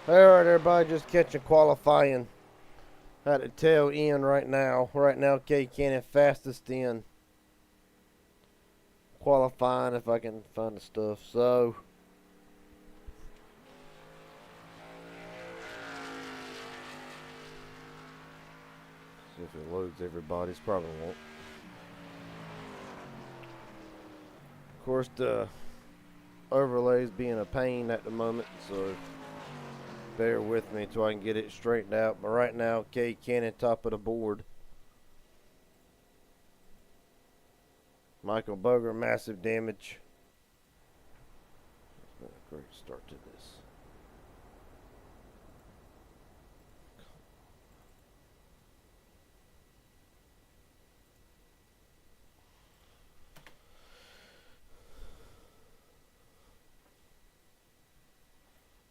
Alright, everybody, just catching qualifying at the tail end right now. Right now, K Cannon fastest in qualifying if I can find the stuff. So, see if it loads everybody's. Probably won't. Of course, the overlay's being a pain at the moment, so bear with me until I can get it straightened out. But right now, K Cannon top of the board. Michael Boger, massive damage. Great start to this.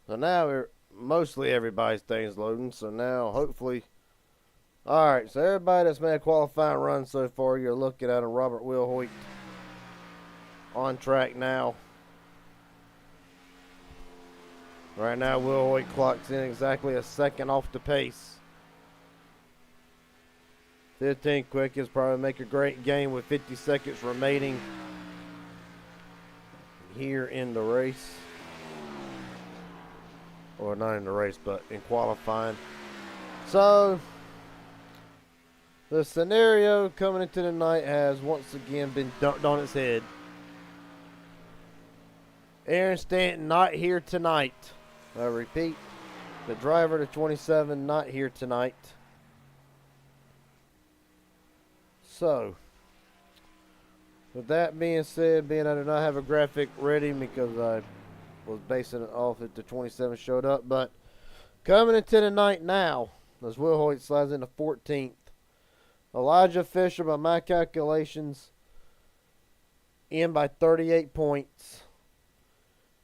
So now mostly everybody's thing's loading. So now hopefully, all right. So everybody that's made a qualifying run so far, you're looking at a Robert Wilhoit on track now. Right now, Wilhoit clocks in exactly a second off the pace. 15 quickest, probably make a great game with 50 seconds remaining here in the race. Or not in the race, but in qualifying. So, the scenario coming into the night has once again been dunked on its head. Aaron Stanton not here tonight. I repeat, the driver to 27 not here tonight. So, with that being said, being I do not have a graphic ready because I was basing it off if the 27 showed up, but coming into the night now, as Wilhoit slides into 14th. Elijah Fisher, by my calculations, in by 38 points.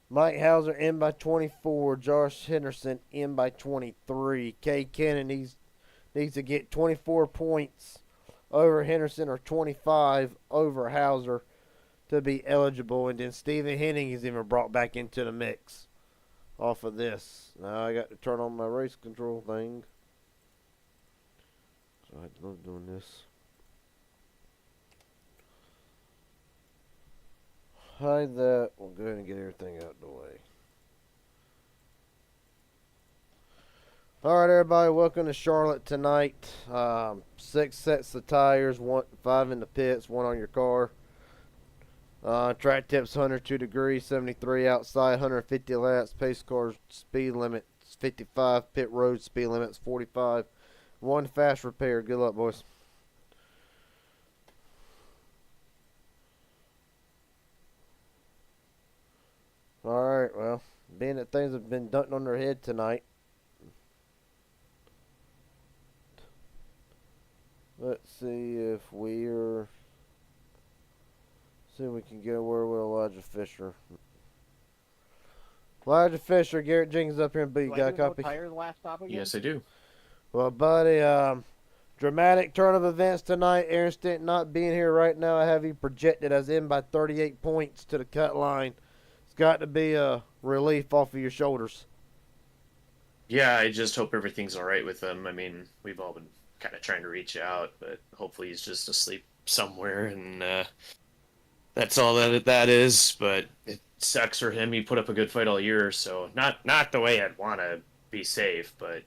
Mike Hauser in by 24. Josh Henderson in by 23. K Cannon needs to get 24 points over Henderson or 25 over Hauser to be eligible. And then Stephen Henning is even brought back into the mix off of this. Now I got to turn on my race control thing. So I love doing this. Hide that. We'll go ahead and get everything out of the way. Alright, everybody, welcome to Charlotte tonight. 6 sets of tires, 5 in the pits, 1 on your car. Track tips 102 degrees, 73 outside, 150 laps. Pace cars speed limit 55. Pit road speed limits 45. 1 fast repair. Good luck, boys. Alright, well, being that things have been dunked on their head tonight, let's see if we're... See if we can get where with Elijah Fisher. Elijah Fisher, Garrett Jenkins up here and beat. You got a copy? Tire the last stop again? Yes, I do. Well, buddy, dramatic turn of events tonight. Aaron Stanton not being here right now. I have you projected as in by 38 points to the cut line. It's got to be a relief off of your shoulders. Yeah, I just hope everything's all right with him. I mean, we've all been kind of trying to reach out, but hopefully he's just asleep somewhere, and that's all that is. But it sucks for him. He put up a good fight all year, so not the way I'd want to be safe, but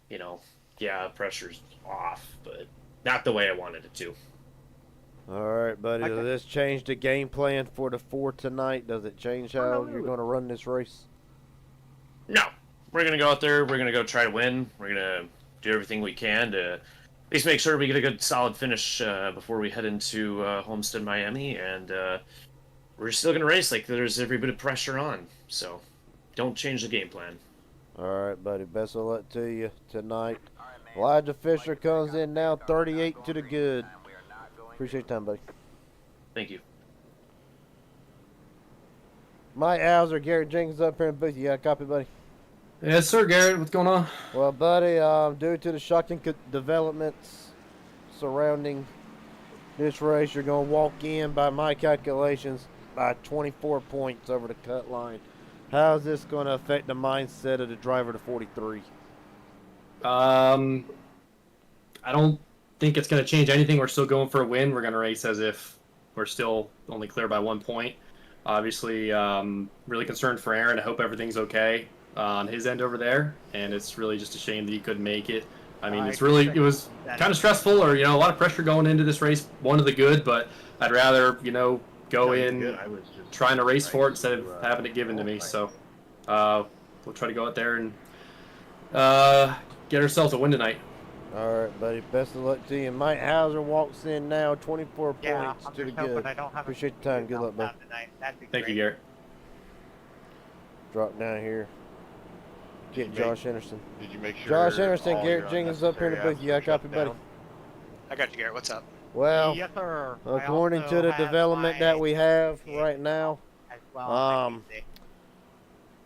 you know, yeah, pressure's off, but not the way I wanted it to. All right, buddy. Does this change the game plan for the 4 tonight? Does it change how you're going to run this race? No, we're gonna go out there. We're gonna go try to win. We're gonna do everything we can to at least make sure we get a good solid finish before we head into Homestead, Miami, and we're still gonna race like there's every bit of pressure on. So don't change the game plan. All right, buddy. Best of luck to you tonight. Elijah Fisher comes in now, 38 to the good. Appreciate your time, buddy. Thank you. Mike Hauser, Garrett Jenkins up here in the booth. You got a copy, buddy? Yes, sir, Garrett. What's going on? Well, buddy, due to the shocking developments surrounding this race, you're going to walk in, by my calculations, by 24 points over the cut line. How's this going to affect the mindset of the driver to 43? I don't think it's going to change anything. We're still going for a win. We're going to race as if we're still only clear by 1 point. Obviously, really concerned for Aaron. I hope everything's okay on his end over there. And it's really just a shame that he couldn't make it. I mean, it was kind of stressful, or, a lot of pressure going into this race. One of the good, but I'd rather, go in trying to race for it instead of having it given to me. So we'll try to go out there and get ourselves a win tonight. All right, buddy. Best of luck to you. Mike Hauser walks in now, 24 Yeah, points I'm to the just hoping good. I don't have Appreciate the time. Good luck, bud. That'd be Thank great. you, Garrett. Drop down here. Get Josh Anderson. Did you make sure? Josh Anderson, all Garrett your Jenkins up here in the unnecessary booth. Yeah, I apps are copy, shut buddy. down? I got you, Garrett. What's up? Well, Yes, sir. I according also to the have development that we have my- right now, as well on um, Wednesday.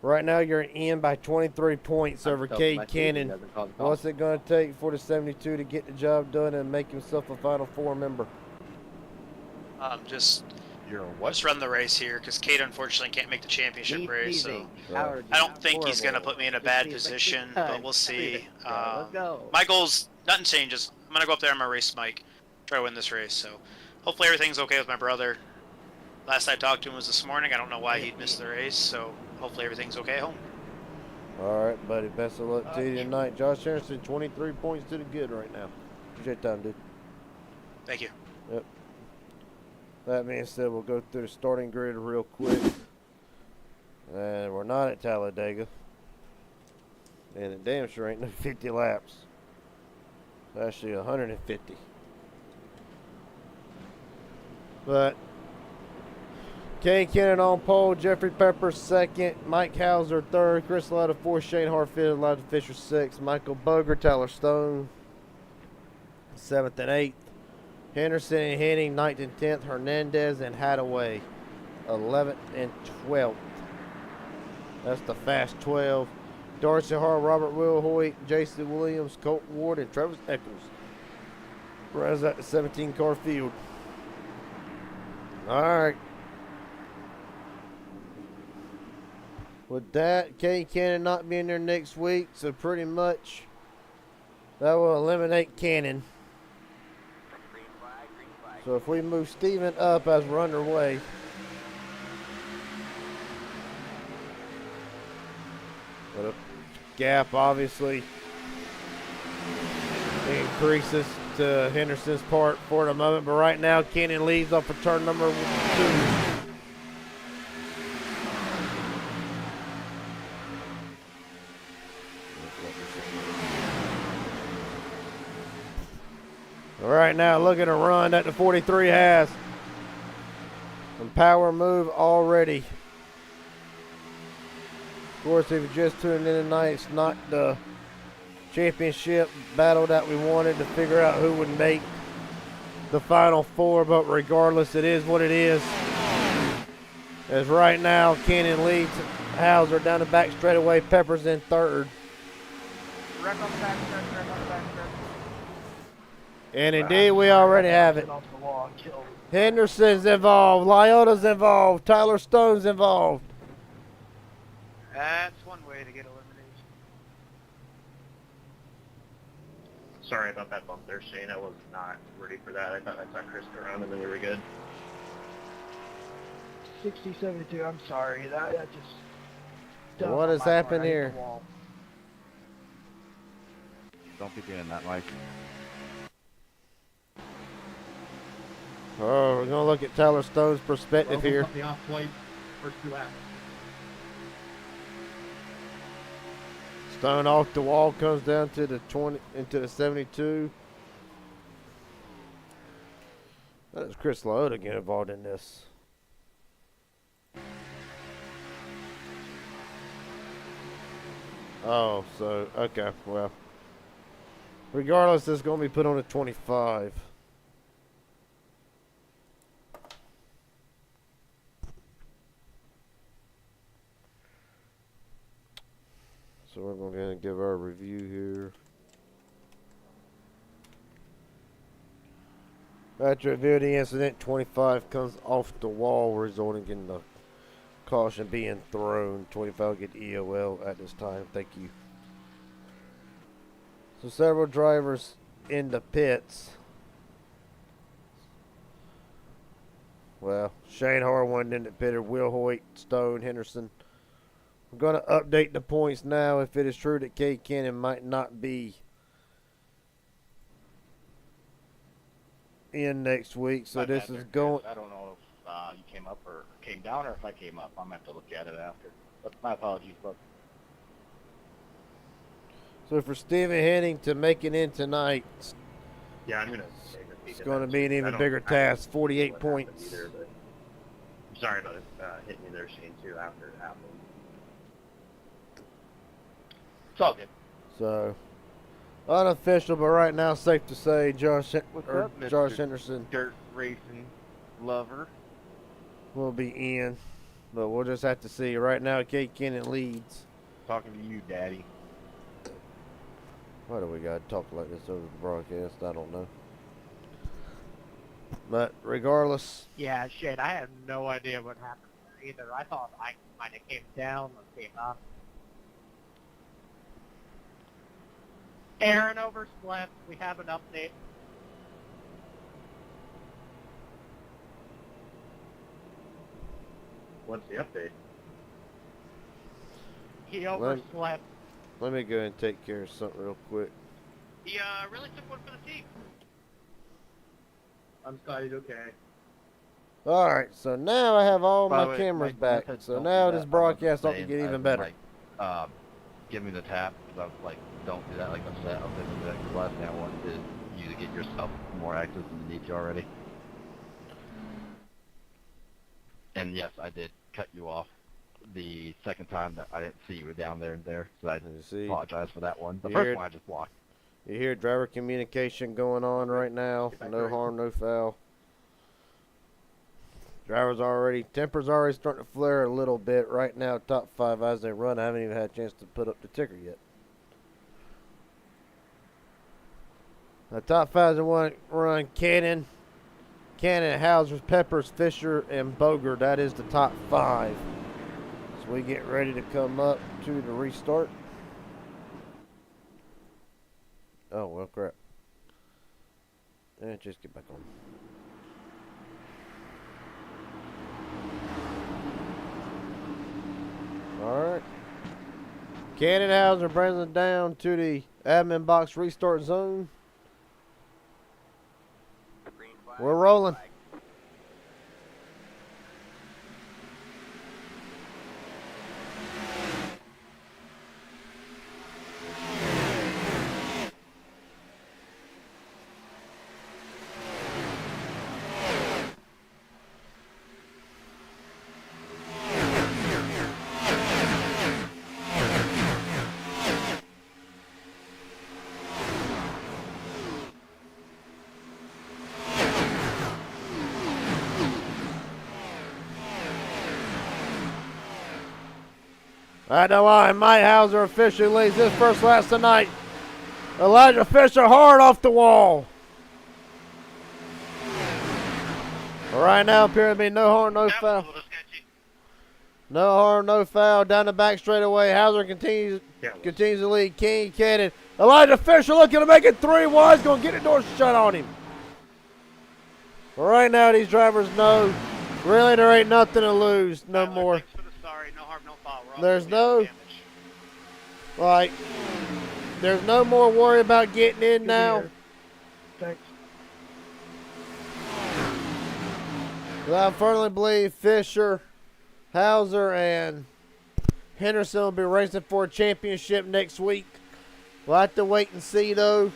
right now you're in by 23 points over Cade Cannon. What's it going to take for the 72 to get the job done and make himself a Final Four member? Just You're what? just run the race here because Kate unfortunately can't make the championship Keep race. So teasing. Yeah. Howard, I you're don't think he's gonna horrible. put me in a Just bad see if I position, keep but time. we'll see. Let's go. My goals, nothing changes. I'm gonna go up there. I'm gonna race Mike, try to win this race. So hopefully everything's okay with my brother. Last I talked to him was this morning. I don't know why he'd missed the race. So hopefully everything's okay at home. All right, buddy. Best of luck to you tonight. Josh Anderson, 23 points to the good right now. Appreciate the time, dude. Thank you. That being said, we'll go through the starting grid real quick. And we're not at Talladega. And it damn sure ain't no 50 laps. It's actually 150. But Kay Cannon on pole, Jeffrey Pepper second, Mike Hauser third, Chris Latta fourth, Shane Hartfield, Elijah Fisher sixth, Michael Boger, Tyler Stone seventh and eighth, Henderson and Henning 9th and 10th, Hernandez and Hadaway 11th and 12th. That's the fast 12. Darcy Hart, Robert Wilhoit, Jason Williams, Colt Ward, and Travis Eccles. Runs out the 17 car field. All right. With that, Kay Cannon not being there next week, so pretty much that will eliminate Cannon. So if we move Steven up as we're underway, but a gap obviously increases to Henderson's part for the moment, but right now Cannon leads off of turn number 2. All right, now look at a run that the 43 has. Some power move already. Of course, if you're just tuning in tonight, it's not the championship battle that we wanted to figure out who would make the Final Four, but regardless, it is what it is. As right now, Cannon leads Hauser down the back straightaway. Pepper's in third. Wreck on the back stretch, wreck on the back stretch. And indeed, we already have it. Off the wall, killed. Henderson's involved. Lyota's involved. Tyler Stone's involved. That's one way to get elimination. Sorry about that bump there, Shane. I was not ready for that. I thought I saw Chris go around and then we were good. 60-72, I'm sorry. That just... dumb What on has my part. happened I hit here? the wall. Don't be doing that, Mike. Oh, we're going to look at Tyler Stone's perspective here. The off white first 2 laps. Stone off the wall, comes down to the 20, into the 72. That's Chris Lyota getting involved in this. Oh, so, okay, well. Regardless, it's going to be put on a 25. So we're going to give our review here. After review of the incident, 25 comes off the wall, resulting in the Caution being thrown. 25 get EOL at this time. Thank you. So several drivers in the pits. Well, Shane Harwan in the pit. Will Hoyt, Stone, Henderson. We're going to update the points now if it is true that Cade Cannon might not be in next week. So My this bad is there, going. Chris. I don't know if you came up or came down, or if I came up. I'm gonna have to look at it after. But my apologies, folks. So for Stephen Henning to make it in tonight, Yeah, I'm gonna. it's going to be an even bigger task. 48 points. Either, but I'm sorry about it hitting you there, Shane, too. After it happened. It's all good. So unofficial, but right now safe to say What's up, Mr. Josh Henderson Dirt racing lover? will be in, but we'll just have to see. Right now, Cade Cannon leads. Talking to you, Daddy. Why do we gotta talk like this over the broadcast? I don't know. But regardless, Yeah, shit, I have no idea what happened there either. I thought I might have came down or came up. Aaron overslept. We have an update. What's the update? He overslept. let me go and take care of something real quick. He really took one for the team. I'm glad he's okay. Alright, so now I have all By the my way, cameras Mike, back. Method, So don't now do this that. broadcast I ought was to get saying, even I've better. been like, give me the tap, because I was like, don't do that like I said. I was thinking that, because last thing I wanted is you to get yourself more access than you need to already. And yes, I did cut you off the second time that I didn't see you were down there and there, so I You see, apologize for that one. The You first hear- one I just blocked. you hear driver communication going on right now. Get back No there. harm, no foul. Temper's already starting to flare a little bit right now. Top 5 as they run. I haven't even had a chance to put up the ticker yet. The top 5 as they run Cannon, Hauser, Peppers, Fisher, and Boger. That is the top 5. So we get ready to come up to the restart. Oh, well, crap. And just get back on. Alright. Cannon Hauser brings it down to the admin box restart zone. We're rolling. At the line, Mike Hauser officially leads this first lap tonight. Elijah Fisher hard off the wall. Right now, appears to be no harm, no That was a foul. little sketchy. No harm, no foul. Down the back straightaway. Hauser continues Yeah, it was. to lead. King Cannon. Elijah Fisher looking to make it 3-1. He's going to get the door shut on him. Right now, these drivers know really there ain't nothing to lose no Tyler, more. Thanks for the sorry. No harm, no foul. We're all There's gonna do no- damage. Like, there's no more worry about getting in Good now. to hear. Thanks. I firmly believe Fisher, Hauser, and Henderson will be racing for a championship next week. We'll have to wait and see, though.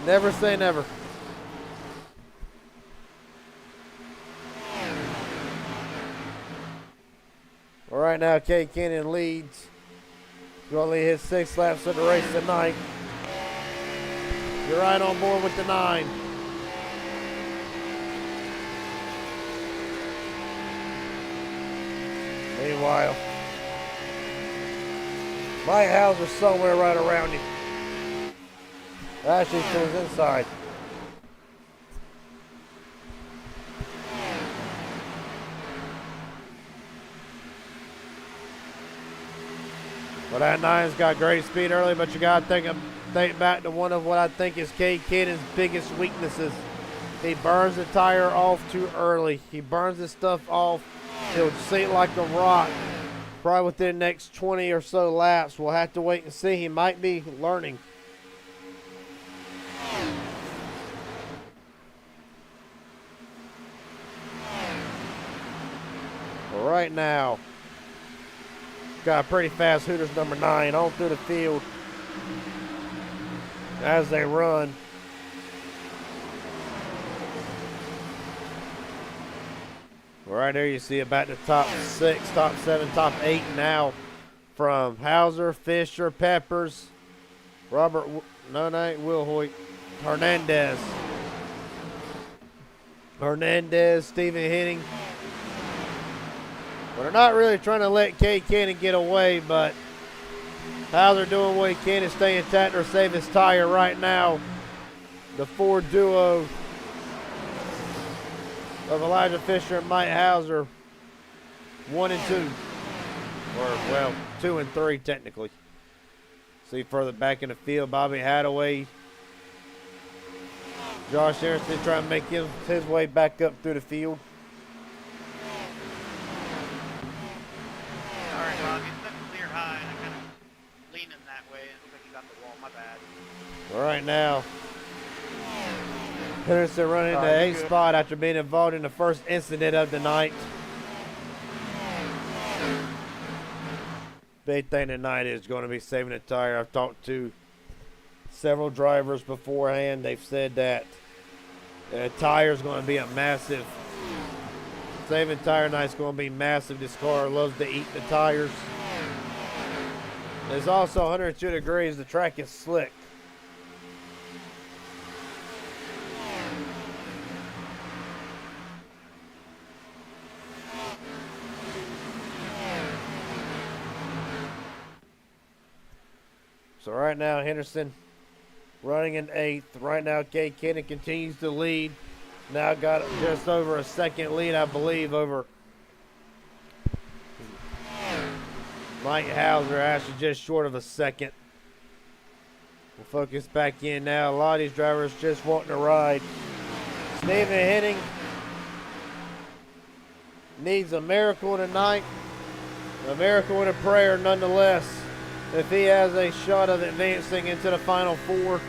Never say never. Well, right now, Cade Cannon leads. He's only hit 6 laps of the race tonight. You're right on board with the 9. Meanwhile, Mike Hauser's somewhere right around him. Actually, to his inside. Well, that nine's got great speed early, but you got to think back to one of what I think is Cade Cannon's biggest weaknesses. He burns the tire off too early. He burns this stuff off. It'll sink like a rock. Probably within the next 20 or so laps. We'll have to wait and see. He might be learning. But right now, got a pretty fast Hooters number 9 on through the field as they run. Right there you see about the top 6, top 7, top 8 now from Hauser, Fisher, Peppers, Robert, no, that ain't Will Hoyt, Hernandez, Stephen Henning. Well, they're not really trying to let Cade Cannon get away, but Hauser doing what he can to stay intact or save his tire right now. The Ford duo of Elijah Fisher and Mike Hauser, 1 and 2, or well, 2 and 3 technically. See further back in the field, Bobby Hadaway, Josh Harrison trying to make his way back up through the field. Sorry, Bob. You set the clear high, and I kind of leaning that way. It looks like you got the wall. My bad. All right now, Henderson running the 8th spot after being involved in the first incident of the night. Big thing tonight is going to be saving the tire. I've talked to several drivers beforehand. They've said that the tire is going to be a massive, saving tire night's going to be massive. This car loves to eat the tires. It's also 102 degrees. The track is slick. So right now, Henderson running in 8th. Right now, Cade Cannon continues to lead. Now got just over a second lead, I believe, over Mike Hauser. Actually, just short of a second. We'll focus back in now. A lot of these drivers just wanting to ride. Stephen Henning needs a miracle tonight. A miracle and a prayer, nonetheless. If he has a shot of advancing into the Final Four,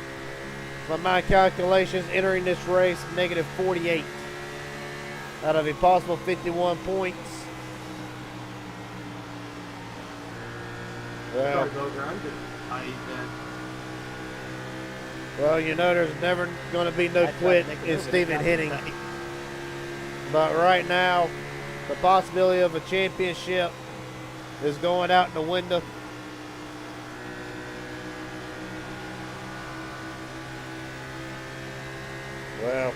by my calculations, entering this race, negative 48 out of a possible 51 points. Well, well, you know there's never going to be no quit in Stephen Henning. But right now, the possibility of a championship is going out the window. Well,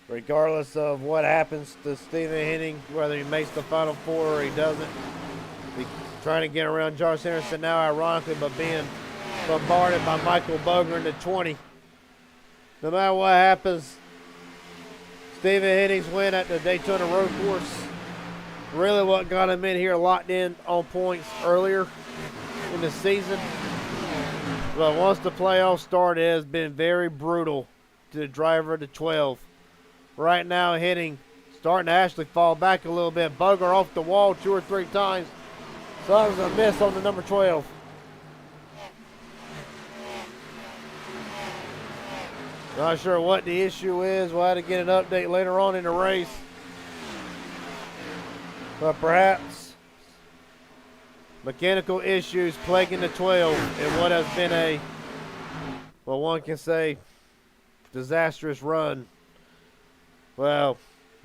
regardless of what happens to Stephen Henning, whether he makes the Final Four or he doesn't, he's trying to get around Josh Henderson now, ironically, but being bombarded by Michael Boger in the 20. No matter what happens, Stephen Henning's win at the Daytona Road Course, really what got him in here locked in on points earlier in the season. But once the playoffs started, it has been very brutal to the driver of the 12. Right now, Henning starting to actually fall back a little bit. Boger off the wall 2 or 3 times. So that was a miss on the number 12. Not sure what the issue is. We'll have to get an update later on in the race. But perhaps mechanical issues plaguing the 12 in what has been a, well, one can say, disastrous run. Well,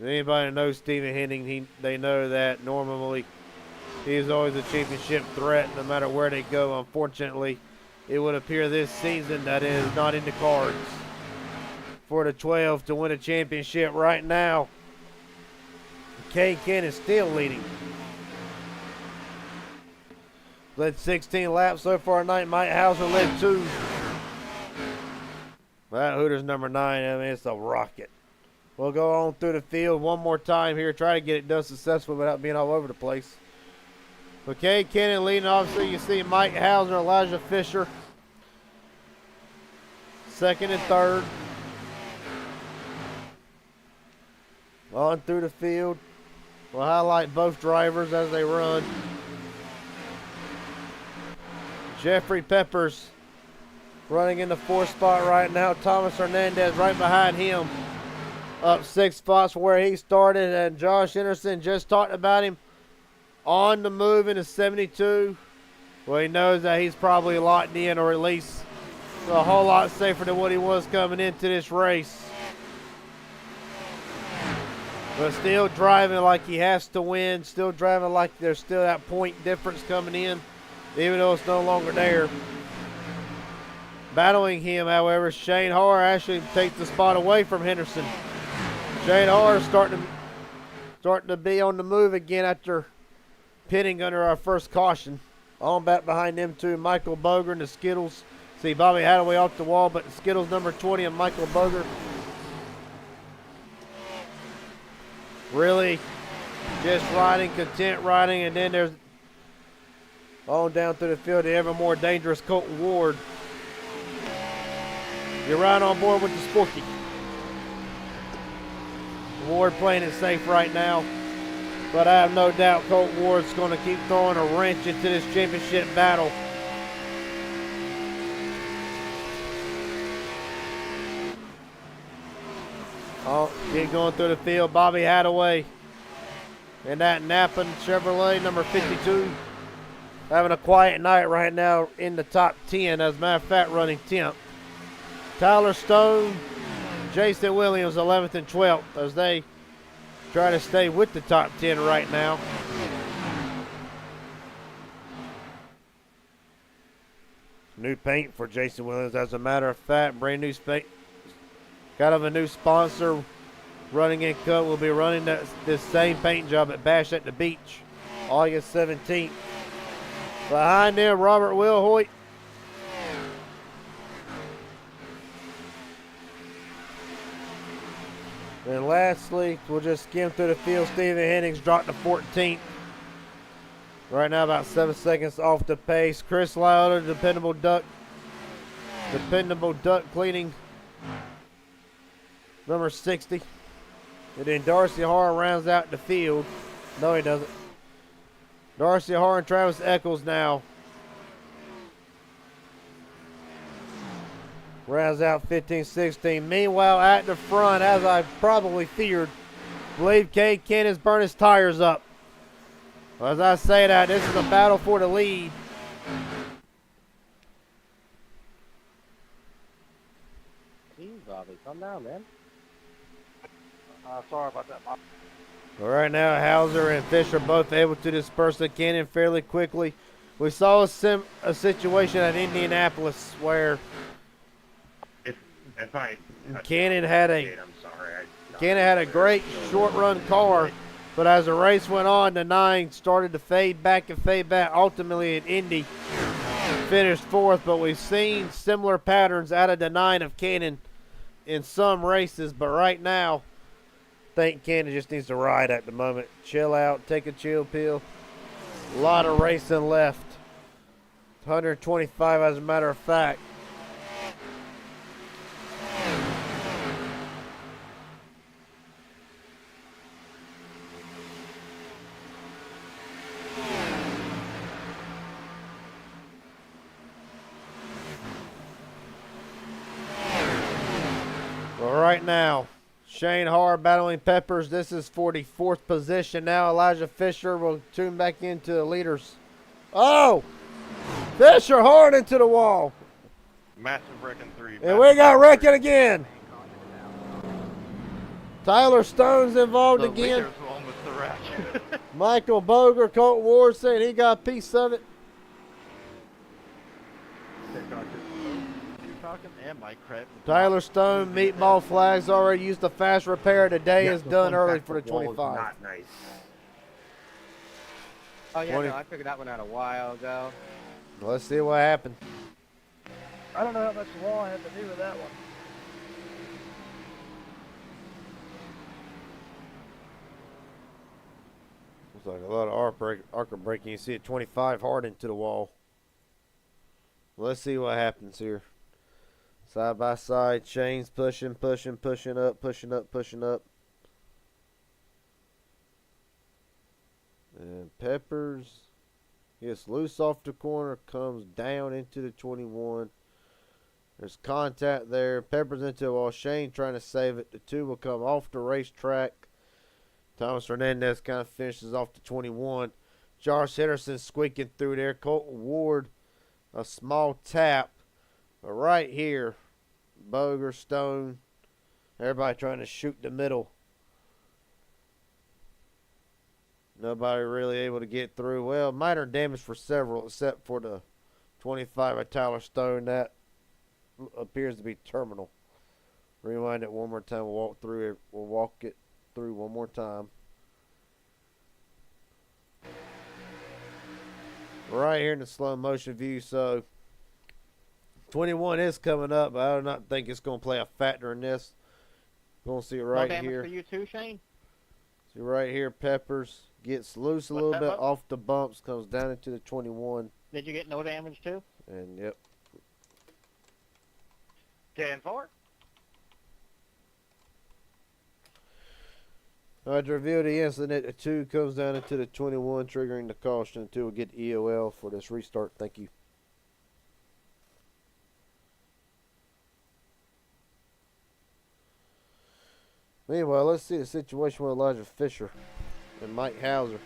anybody that knows Stephen Henning, they know that normally he is always a championship threat no matter where they go. Unfortunately, it would appear this season that it is not in the cards for the 12 to win a championship right now. Cade Cannon is still leading. Led 16 laps so far tonight. Mike Hauser led 2. That Hooters number 9, I mean, it's a rocket. We'll go on through the field one more time here. Try to get it done successfully without being all over the place. Okay, Cannon leading. Obviously, you see Mike Hauser, Elijah Fisher. Second and third. On through the field. We'll highlight both drivers as they run. Jeffrey Peppers running in the 4th spot right now. Thomas Hernandez right behind him. Up 6 spots from where he started. And Josh Anderson just talked about him. On the move into 72. Well, he knows that he's probably locked in, or at least a whole lot safer than what he was coming into this race. But still driving like he has to win. Still driving like there's still that point difference coming in, even though it's no longer there. Battling him, however, Shane Harr actually takes the spot away from Henderson. Shane Harr starting to be on the move again after pitting under our first caution. On back behind them two, Michael Boger and the Skittles. See Bobby Hadaway off the wall, but the Skittles number 20 and Michael Boger really just riding, content riding, and then there's on down through the field the ever more dangerous Colton Ward. You're right on board with the Spooky. Ward playing it safe right now. But I have no doubt Colt Ward's going to keep throwing a wrench into this championship battle. Oh, keep going through the field. Bobby Hadaway and that Nappin Chevrolet number 52. Having a quiet night right now in the top 10. As a matter of fact, running 10th. Tyler Stone, Jason Williams 11th and 12th as they try to stay with the top 10 right now. New paint for Jason Williams, as a matter of fact. Brand new paint. Kind of a new sponsor running in Cut. Will be running this same paint job at Bash at the Beach August 17th. Behind them, Robert Wilhoit. And lastly, we'll just skim through the field. Steven Hennings dropped to 14th. Right now, about 7 seconds off the pace. Chris Lauder, dependable duck cleaning, number 60. And then Darcy Harr rounds out the field. No, he doesn't. Darcy Harr and Travis Eccles now rounds out 15-16. Meanwhile, at the front, as I probably feared, believe Cade Cannon's burned his tires up. As I say that, this is a battle for the lead. Jeez, Bobby, calm down, man. Sorry about that, Bob. Well, right now, Hauser and Fisher both able to disperse the Cannon fairly quickly. We saw a situation at Indianapolis where If I Cannon had I'm sorry. Cannon had a great short run car, but as the race went on, the 9 started to fade back. Ultimately, at Indy, finished 4th, but we've seen similar patterns out of the 9 of Cannon in some races. But right now, I think Cannon just needs to ride at the moment. Chill out, take a chill pill. A lot of racing left. 125 as a matter of fact. Right now, Shane Harr battling Peppers. This is for the 4th position now. Elijah Fisher will tune back into the leaders. Oh! Fisher hard into the wall. Massive wrecking 3. And we got wrecking again. Tyler Stone's involved The again. leader's one with the wreck. Michael Boger, Colt Ward saying he got a piece of it. And Mike Krebs. Tyler Stone, meatball flags already used the fast repair. Today is done early for the 25. Not nice. Oh, yeah, 20. no, I figured that one out a while ago. Let's see what happened. I don't know how much the wall had to do with that one. like a lot of arc braking. You see it 25 hard into the wall. Let's see what happens here. Side by side, Shane's pushing up. And Peppers gets loose off the corner, comes down into the 21. There's contact there. Peppers into the wall. Shane trying to save it. The two will come off the racetrack. Thomas Hernandez kind of finishes off the 21. Josh Henderson squeaking through there. Colton Ward, a small tap. But right here, Boger, Stone, everybody trying to shoot the middle. Nobody really able to get through. Well, minor damage for several, except for the 25 of Tyler Stone. That appears to be terminal. Rewind it one more time. We'll walk through it. We'll walk it through one more time. Right here in the slow motion view. So 21 is coming up, but I do not think it's going to play a factor in this. Going to see it right no damage here. for you too, Shane? See right here, Peppers gets loose a What's little that, bit bud? off the bumps, comes down into the 21, Did you get no damage too? and yep. 10-4. All right, to reveal the incident, the 2 comes down into the 21, triggering the caution. The 2 will get EOL for this restart. Thank you. Meanwhile, let's see the situation with Elijah Fisher and Mike Hauser.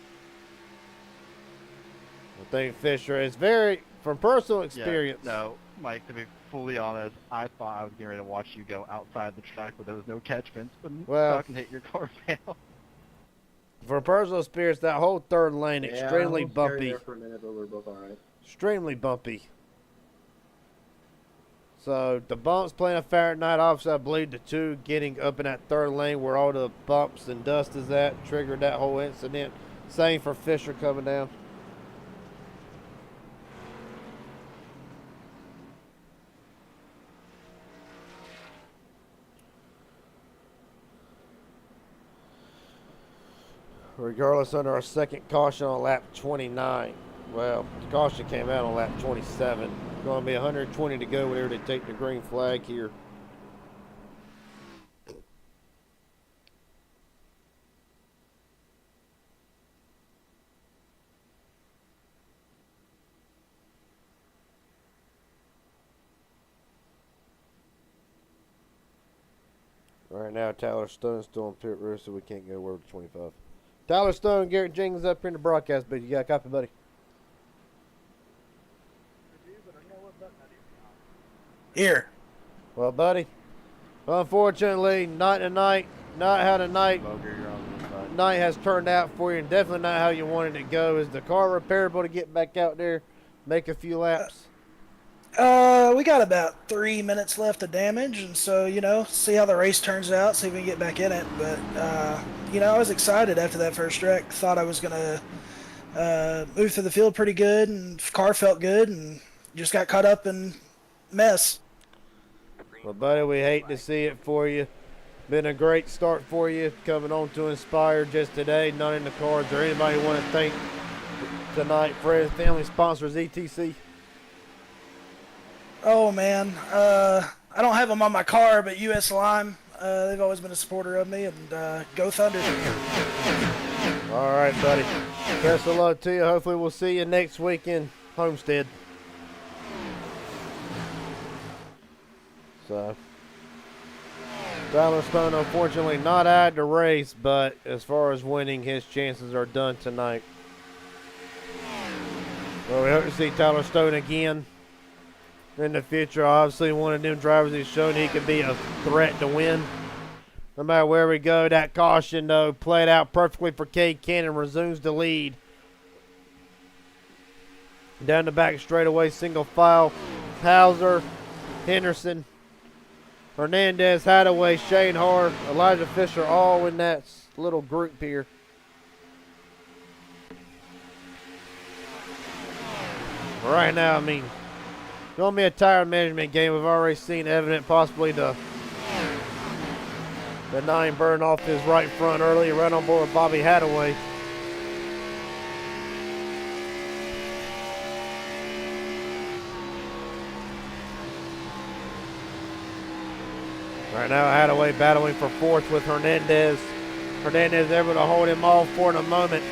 I think Fisher is very, from personal experience. Yeah, no, Mike, to be fully honest, I thought I was getting ready to watch you go outside the track where there was no catch fence, but Well- fucking hit your car panel. From personal experience, that whole third lane, extremely bumpy. For a minute, but we're both all right. Extremely bumpy. So the bumps playing a Fahrenheit night. Obviously, I believe the 2 getting up in that third lane where all the bumps and dust is at triggered that whole incident. Same for Fisher coming down. Regardless, under our second caution on lap 29. Well, the caution came out on lap 27. Going to be 120 to go whenever they take the green flag here. Right now, Tyler Stone's still on pit road, so we can't go over to 25. Tyler Stone, Garrett Jenkins up here in the broadcast booth. You got a copy, buddy? Here. Well, buddy, unfortunately, not tonight. Not how tonight Boger, you're on the inside. night has turned out for you, and definitely not how you wanted it to go. Is the car repairable to get back out there, make a few laps? We got about 3 minutes left of damage, and so, see how the race turns out, see if we can get back in it. But, I was excited after that first wreck. Thought I was going to move through the field pretty good, and car felt good, and just got caught up in mess. Well, buddy, we hate to see it for you. Been a great start for you coming on to Inspire just today. Not in the cards or anybody want to thank tonight. Fred Family sponsors ETC. Oh, man. I don't have them on my car, but US Lime, they've always been a supporter of me, and go Thunder. All right, buddy. Best of luck to you. Hopefully we'll see you next week in Homestead. So, Tyler Stone unfortunately not out the race, but as far as winning, his chances are done tonight. Well, we hope to see Tyler Stone again in the future. Obviously, one of them drivers who's shown he can be a threat to win. No matter where we go, that caution, though, played out perfectly for Cade Cannon, resumes the lead. Down the back straightaway, single file. Hauser, Henderson, Hernandez, Hadaway, Shane Hart, Elijah Fisher, all in that little group here. Right now, it's going to be a tire management game. We've already seen evident possibly the 9 burn off his right front early, right on board with Bobby Hadaway. Right now, Hadaway battling for fourth with Hernandez. Hernandez able to hold him off for the moment.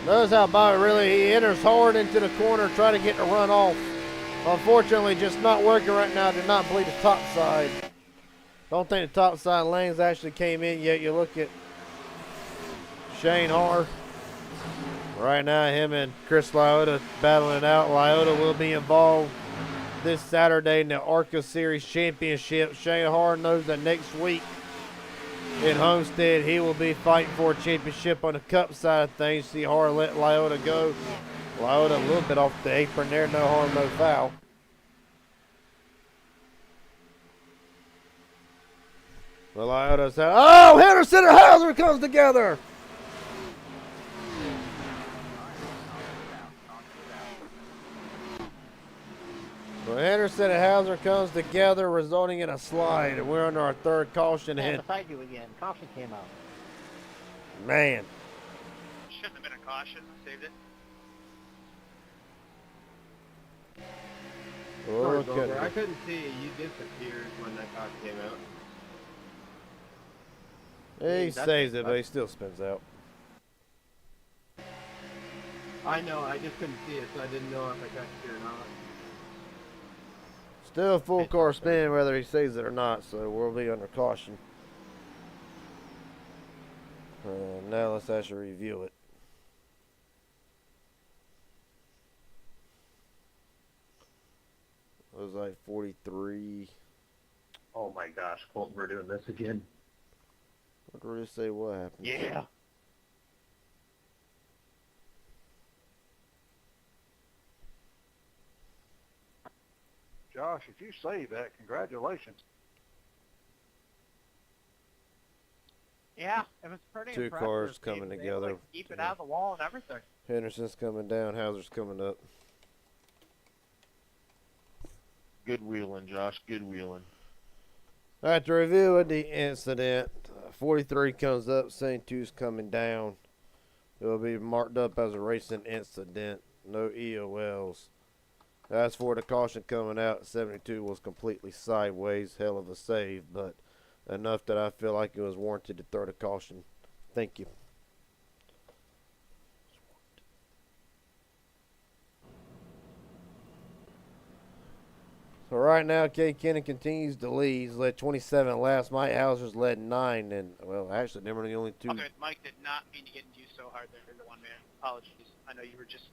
Notice how Bobby really, he enters hard into the corner trying to get the run off. Unfortunately, just not working right now. Did not bleed the top side. Don't think the top side lanes actually came in yet. You look at Shane Har. Right now, him and Chris Lyotta battling it out. Lyotta will be involved this Saturday in the ARCA Series Championship. Shane Har knows that next week in Homestead, he will be fighting for a championship on the cup side of things. See Har let Lyotta go. Lyotta a little bit off the apron there. No harm, no foul. Well, Lyotta said, oh, Henderson and Hauser comes together. Well, Henderson and Hauser comes together, resulting in a slide, and we're under our third caution. Yeah, And beside you again. Caution came out. man, Shouldn't have been a caution. Saved it. look at I it. couldn't see you disappeared when that caution came out. He That's- saves it, but he still spins out. I know, I just couldn't see it, so I didn't know if I got you or not. Still a full car spin, whether he saves it or not, so we'll be under caution. Now let's actually review it. It was like 43. Oh my gosh, Colton, we're doing this again. What did we say? What happened? Yeah. Josh, if you saved that, congratulations. Yeah, it was pretty Two impressive. cars They- coming they were, together. like, keep it out of the wall and everything. Henderson's coming down. Hauser's coming up. Good wheeling, Josh. Good wheeling. All right, the review of the incident. 43 comes up, saying 2's coming down. It will be marked up as a racing incident. No EOLs. As for the caution coming out, 72 was completely sideways. Hell of a save, but enough that I feel like it was warranted to throw the caution. Thank you. So right now, Kay Kennan continues to lead. He's led 27 laps. Mike Hauser's led 9, and well, actually, they were the only two. Okay, Mike did not mean to get into you so hard there, the one man. Apologies. I know you were just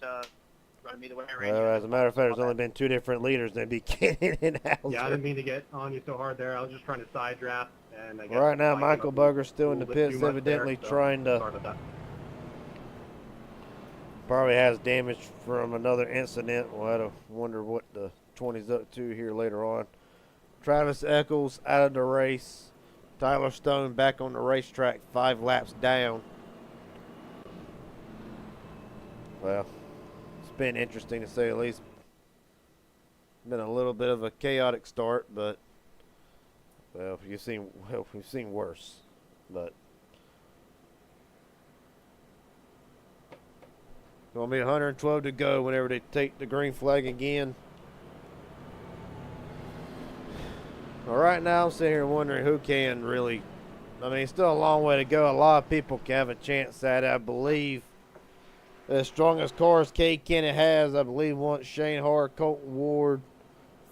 running me the way I ran. Well, you. as a matter of fact, there's only been 2 different leaders. That'd be Kennan and Hauser. Yeah, I didn't mean to get on you so hard there. I was just trying to side draft, and I guess Right now, Mike Michael got Bugger's still in the a little bit pits, too much there, evidently so trying to. sorry about that. Probably has damage from another incident. We'll have to wonder what the 20's up to here later on. Travis Eccles out of the race. Tyler Stone back on the racetrack, 5 laps down. Well, it's been interesting to say the least. Been a little bit of a chaotic start, but well, we've seen worse. But gonna be 112 to go whenever they take the green flag again. Well, right now I'm sitting here wondering who can really. I mean, it's still a long way to go. A lot of people can have a chance at it. I believe the strongest cars Kay Kennan has, I believe, once Shane Hart, Colton Ward,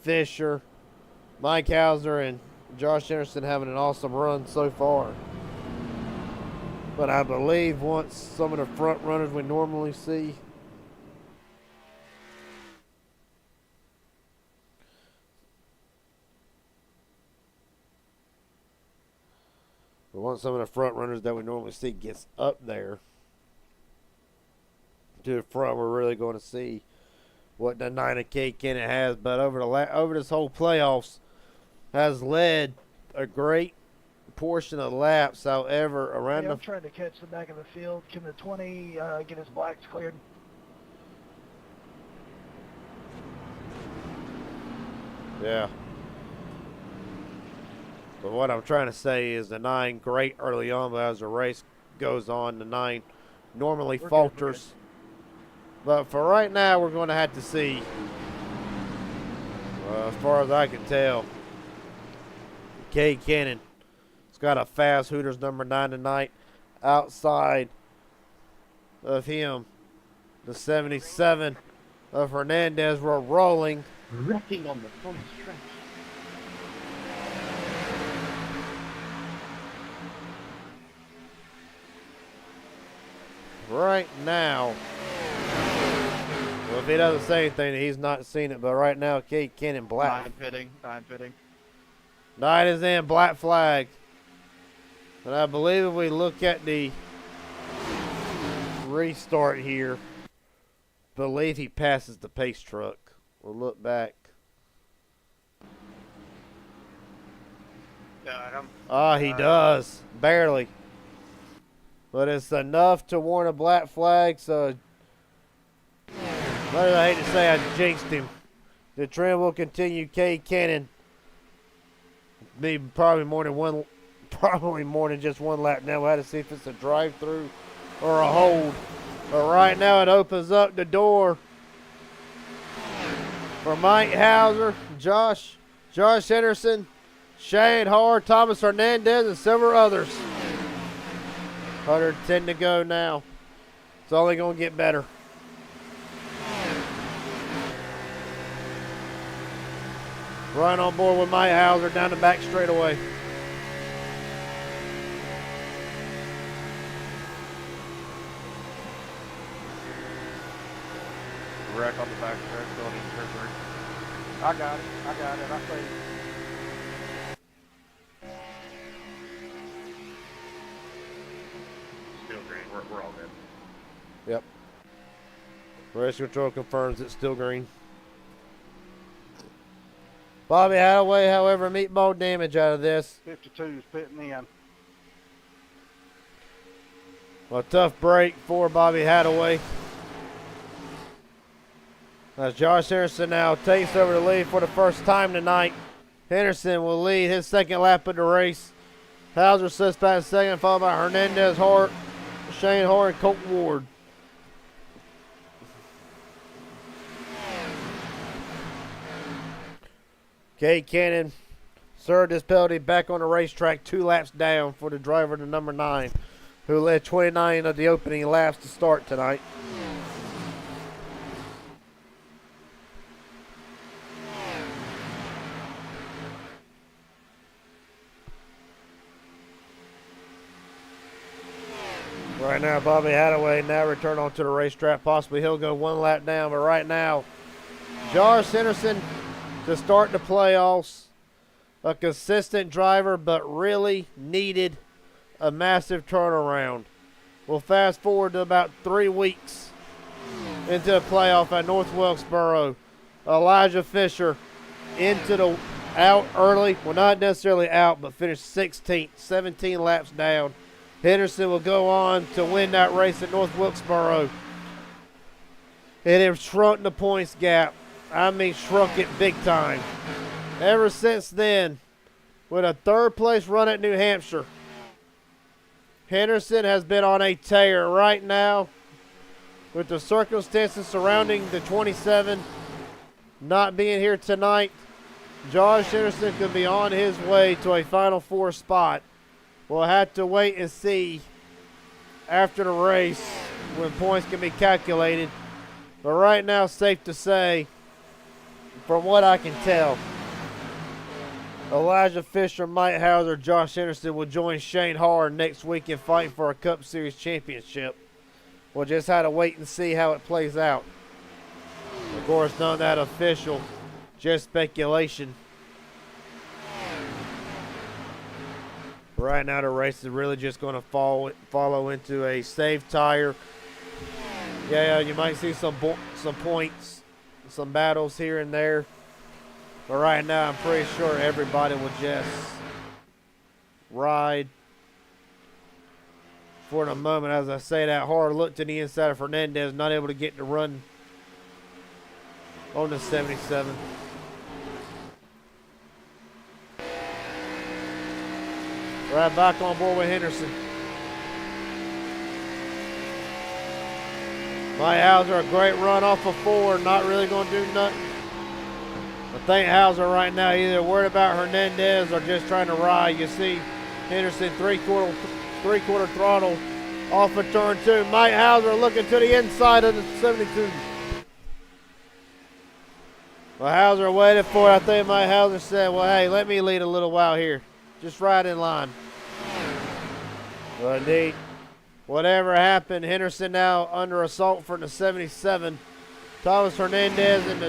Fisher, Mike Hauser, and Josh Anderson having an awesome run so far. But I believe once some of the front runners we normally see. But once some of the front runners that we normally see gets up there to the front, we're really going to see what the 9 of Kay Kennan has. But over this whole playoffs, has led a great portion of laps. However, around Yeah, I'm the trying to catch the back of the field. Can the 20 get his blacks cleared? yeah. But what I'm trying to say is the 9 great early on, but as the race goes on, the 9 normally We're good, falters. But for right now, we're going to have to see. As far as I can tell, Cade Cannon has got a fast Hooters number 9 tonight. Outside of him, the 77 of Hernandez were rolling. Wrecking on the front stretch. Right now, well, if he doesn't say anything, he's not seen it. But right now, Cade Cannon black. Nine fitting. Night is in, black flag. And I believe if we look at the restart here, believe he passes the pace truck. We'll look back. Got him. He does. Barely. But it's enough to warrant a black flag, so much as I hate to say I jinxed him. The trend will continue. Cade Cannon be probably more than just one lap now. We'll have to see if it's a drive-through or a hold. But right now it opens up the door for Mike Hauser, Josh Henderson, Shane Hard, Thomas Hernandez, and several others. 110 to go now. It's only going to get better. Run on board with Mike Hauser down the back straightaway. Wreck on the back stretch, going into turn 3. I got it. I say Still green. We're all good. Yep. Race control confirms it's still green. Bobby Hadaway, however, meatball damage out of this. 52 is pitting in. A tough break for Bobby Hadaway. As Josh Henderson now takes over the lead for the first time tonight. Henderson will lead his second lap of the race. Hauser sits back second, followed by Hernandez, Hart, Shane Hart, and Colton Ward. Cade Cannon served his penalty back on the racetrack 2 laps down for the driver to number 9, who led 29 of the opening laps to start tonight. Right now, Bobby Hadaway now return onto the racetrack. Possibly he'll go 1 lap down, but right now, Josh Henderson to start the playoffs. A consistent driver, but really needed a massive turnaround. We'll fast forward to about 3 weeks into the playoff at North Wilkesboro. Elijah Fisher out early. Well, not necessarily out, but finished 16th, 17 laps down. Henderson will go on to win that race at North Wilkesboro. It has shrunk the points gap. I mean, shrunk it big time. Ever since then, with a 3rd place run at New Hampshire, Henderson has been on a tear right now. With the circumstances surrounding the 27 not being here tonight, Josh Henderson could be on his way to a Final 4 spot. We'll have to wait and see after the race when points can be calculated. But right now, safe to say, from what I can tell, Elijah Fisher, Mike Hauser, Josh Henderson will join Shane Hard next week in fighting for a Cup Series championship. We'll just have to wait and see how it plays out. Of course, none of that official, just speculation. Right now, the race is really just going to follow into a safe tire. Yeah, you might see some points, some battles here and there. But right now, I'm pretty sure everybody will just ride for the moment. As I say that, Hard look to the inside of Fernandez, not able to get the run on the 77. Right back on board with Henderson. Mike Hauser, a great run off of 4, not really going to do nothing. I think Hauser right now either worried about Hernandez or just trying to ride. You see Henderson three-quarter throttle off of turn 2. Mike Hauser looking to the inside of the 72. Well, Hauser waited for it. I think Mike Hauser said, well, hey, let me lead a little while here. Just right in line. Well, indeed, whatever happened, Henderson now under assault for the 77. Thomas Hernandez in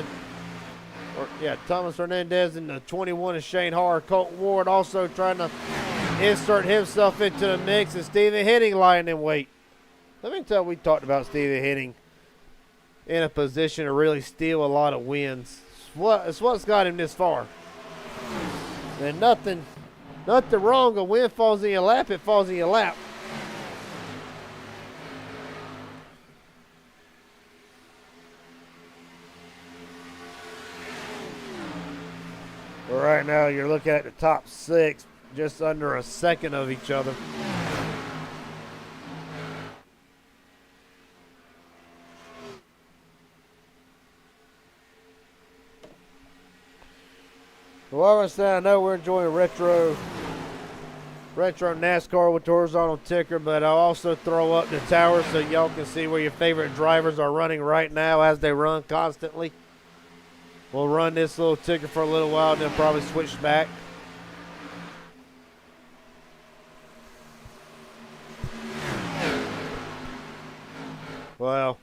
the 21 is Shane Har. Colton Ward also trying to insert himself into the mix, and Stephen Henning lying in wait. Let me tell you, we talked about Stephen Henning in a position to really steal a lot of wins. It's what's got him this far. And nothing wrong. A win falls in your lap, it falls in your lap. Well, right now you're looking at the top 6, just under a second of each other. Well, I know we're enjoying retro NASCAR with the horizontal ticker, but I'll also throw up the tower so y'all can see where your favorite drivers are running right now as they run constantly. We'll run this little ticker for a little while and then probably switch back. Well,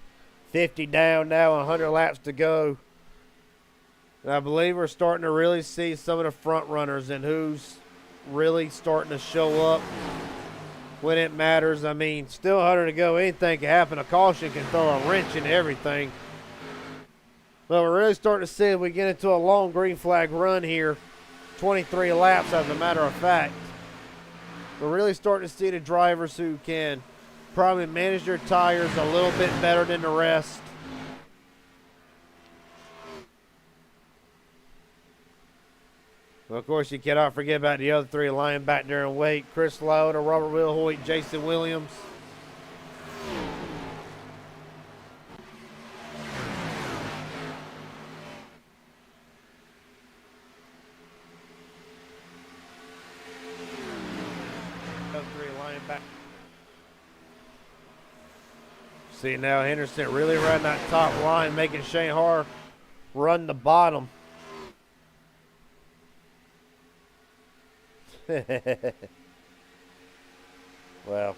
50 down now, 100 laps to go. And I believe we're starting to really see some of the front runners and who's really starting to show up when it matters. I mean, still 100 to go. Anything can happen. A caution can throw a wrench into everything. But we're really starting to see if we get into a long green flag run here. 23 laps as a matter of fact. We're really starting to see the drivers who can probably manage their tires a little bit better than the rest. Well, of course, you cannot forget about the other 3 lying back there in wait. Chris Lauder, Robert Wilhoit, Jason Williams. Other 3 lying back. See now Henderson really running that top line, making Shane Har run the bottom. Well,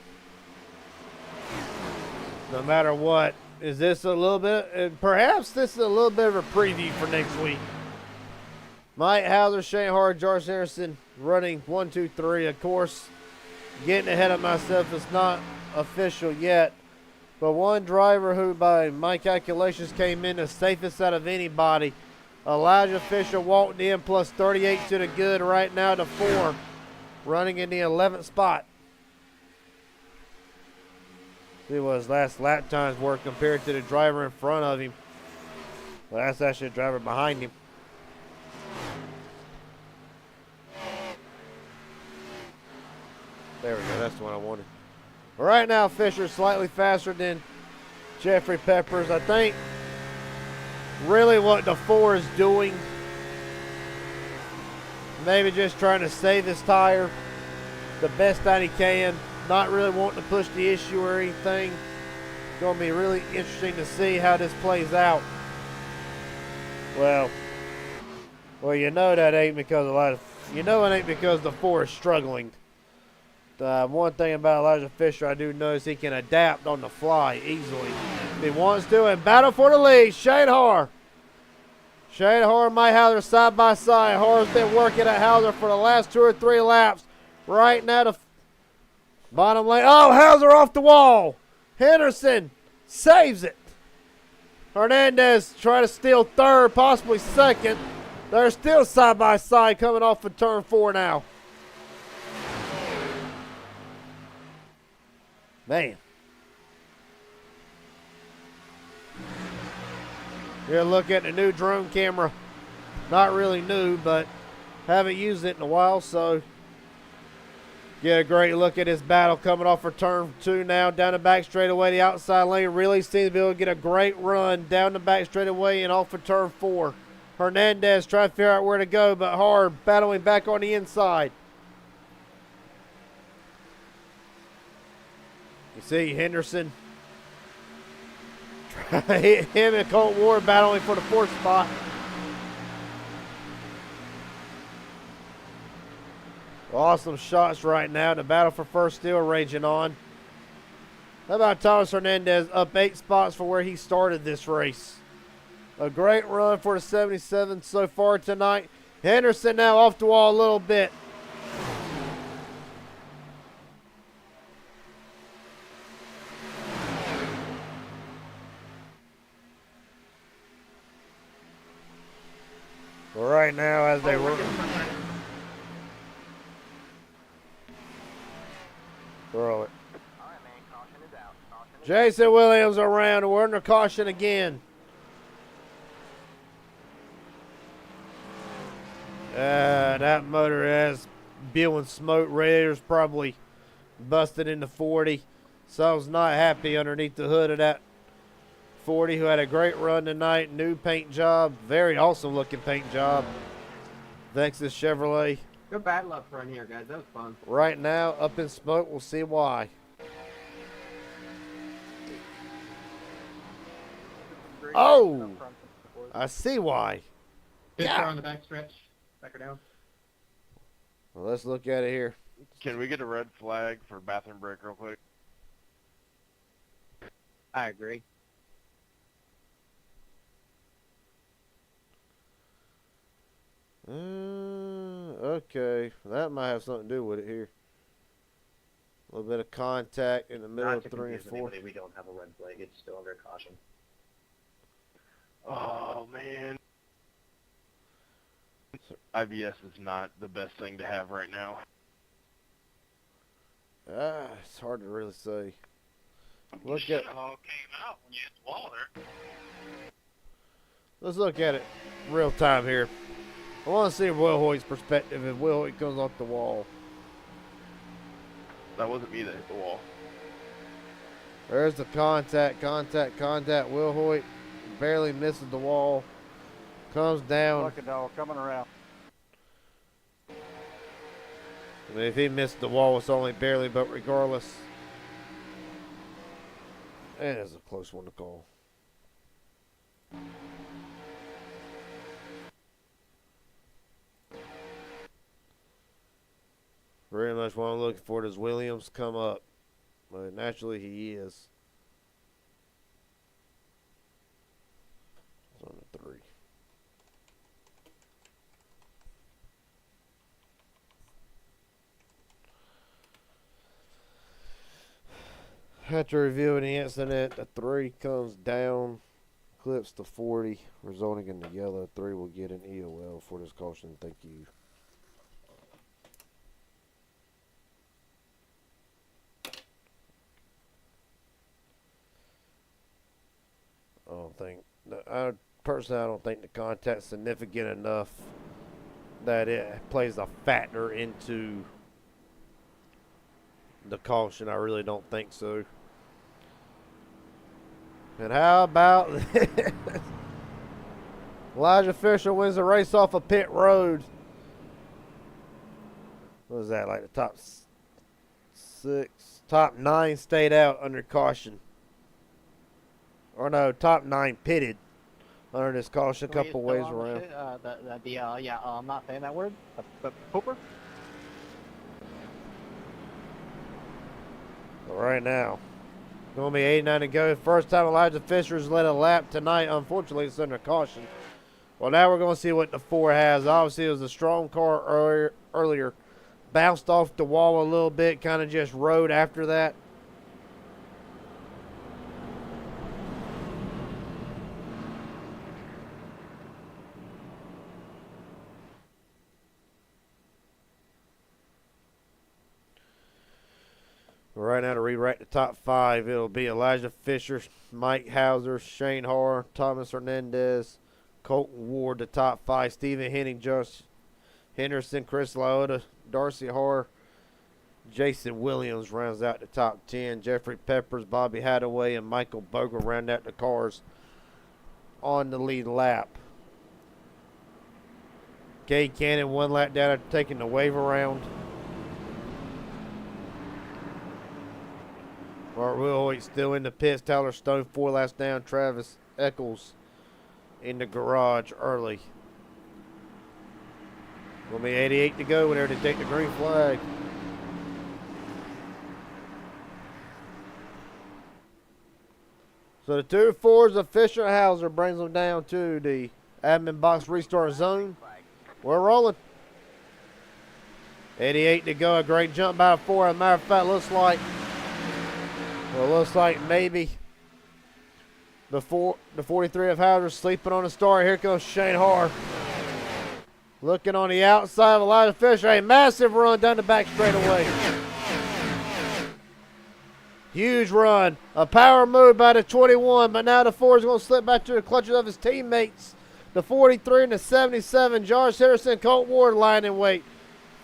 no matter what, is this a little bit, perhaps this is a little bit of a preview for next week. Mike Hauser, Shane Har, Josh Henderson running 1, 2, 3. Of course, getting ahead of myself, it's not official yet. But one driver who, by my calculations, came in the safest out of anybody, Elijah Fisher walked in plus 38 to the good right now to 4. Running in the 11th spot. See what his last lap times were compared to the driver in front of him. Well, that's actually the driver behind him. There we go. That's the one I wanted. Right now, Fisher's slightly faster than Jeffrey Peppers. I think really what the 4 is doing, maybe just trying to save his tire the best that he can. Not really wanting to push the issue or anything. It's going to be really interesting to see how this plays out. Well, you know that ain't because it ain't because the 4 is struggling. One thing about Elijah Fisher I do know is he can adapt on the fly easily if he wants to. And battle for the lead, Shane Har. Shane Har and Mike Hauser side by side. Har's been working at Hauser for the last 2 or 3 laps. Right now, the bottom lane. Oh, Hauser off the wall. Henderson saves it. Hernandez trying to steal 3rd, possibly 2nd. They're still side by side coming off of turn 4 now. Man. Here, look at the new drone camera. Not really new, but haven't used it in a while, so Get a great look at this battle coming off for turn 2 now. Down the back straightaway, the outside lane really seems to be able to get a great run down the back straightaway and off for turn 4. Hernandez trying to figure out where to go, but hard battling back on the inside. You see Henderson. Him and Colt Ward battling for the 4th spot. Awesome shots right now. The battle for first still raging on. How about Thomas Hernandez up 8 spots for where he started this race? A great run for the 77 so far tonight. Henderson now off the wall a little bit. Well, right now as they were... Throw it. Jason Williams around. We're under caution again. That motor has spewing smoke. Radiator's probably busted into 40. So I was not happy underneath the hood of that 40, who had a great run tonight. New paint job. Very awesome looking paint job. Thanks to Chevrolet. Good battle up front here, guys. That was fun. Right now, up in smoke. We'll see why. Oh! I see why. Pit car on the back stretch. Back her down. Well, let's look at it here. Can we get a red flag for bathroom break real quick? I agree. Okay. That might have something to do with it here. A little bit of contact in the middle of 3 and 4. We don't have a red flag. It's still under caution. Oh, man. IBS is not the best thing to have right now. It's hard to really say. Look at. All came out when you hit the wall there. Let's look at it real time here. I want to see Will Hoyt's perspective if Will Hoyt comes off the wall. That wasn't me that hit the wall. There's the contact. Will Hoyt barely misses the wall. Comes down. Lucky dog coming around. I mean, if he missed the wall, it's only barely, but regardless. And it's a close one to call. Very much what I'm looking for. Does Williams come up? But naturally, he is. It's on the 3. After reviewing the incident, the 3 comes down, clips the 40, resulting in the yellow. 3 will get an EOL for this caution. Thank you. I don't think the contact's significant enough that it plays a factor into the caution. I really don't think so. And how about Elijah Fisher wins the race off of pit road? What was that, like the top 6, top 9 stayed out under caution? Or no, top 9 pitted under this caution, a couple ways around. I'm not saying that word. The pooper. But right now, going to be 89 to go. First time Elijah Fisher's led a lap tonight. Unfortunately, it's under caution. Well, now we're going to see what the 4 has. Obviously, it was a strong car earlier. Bounced off the wall a little bit, kind of just rode after that. Right now to rewrite the top 5, it'll be Elijah Fisher, Mike Hauser, Shane Harr, Thomas Hernandez, Colton Ward, the top 5, Stephen Henning, Josh Henderson, Chris Laota, Darcy Harr, Jason Williams rounds out the top 10. Jeffrey Peppers, Bobby Hadaway, and Michael Boger round out the cars on the lead lap. Cade Cannon 1 lap down after taking the wave around. Mark Wilhoit still in the pits. Tyler Stone 4 laps down. Travis Eccles in the garage early. Will be 88 to go whenever they take the green flag. So the 2-4s of Fisher Hauser brings them down to the admin box restart zone. We're rolling. 88 to go. A great jump by 4. As a matter of fact, looks like maybe the 43 of Hauser sleeping on the start. Here comes Shane Harr. Looking on the outside of Elijah Fisher. A massive run down the back straightaway. Huge run. A power move by the 21, but now the 4 is going to slip back to the clutches of his teammates. The 43 and the 77. Josh Henderson, Colt Ward lying in wait.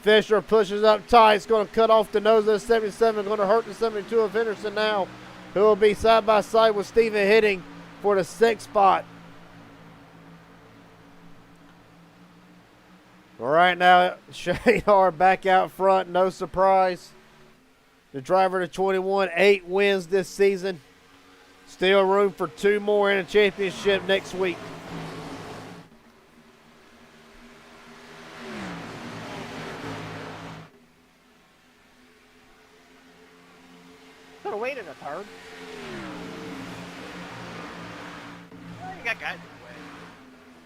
Fisher pushes up tight. It's going to cut off the nose of the 77. Going to hurt the 72 of Henderson now, who will be side by side with Steven Hitting for the 6th spot. All right, now Shane Harr back out front. No surprise. The driver to 21, 8 wins this season. Still room for 2 more in a championship next week. Could have waited a third. Well, you got guys in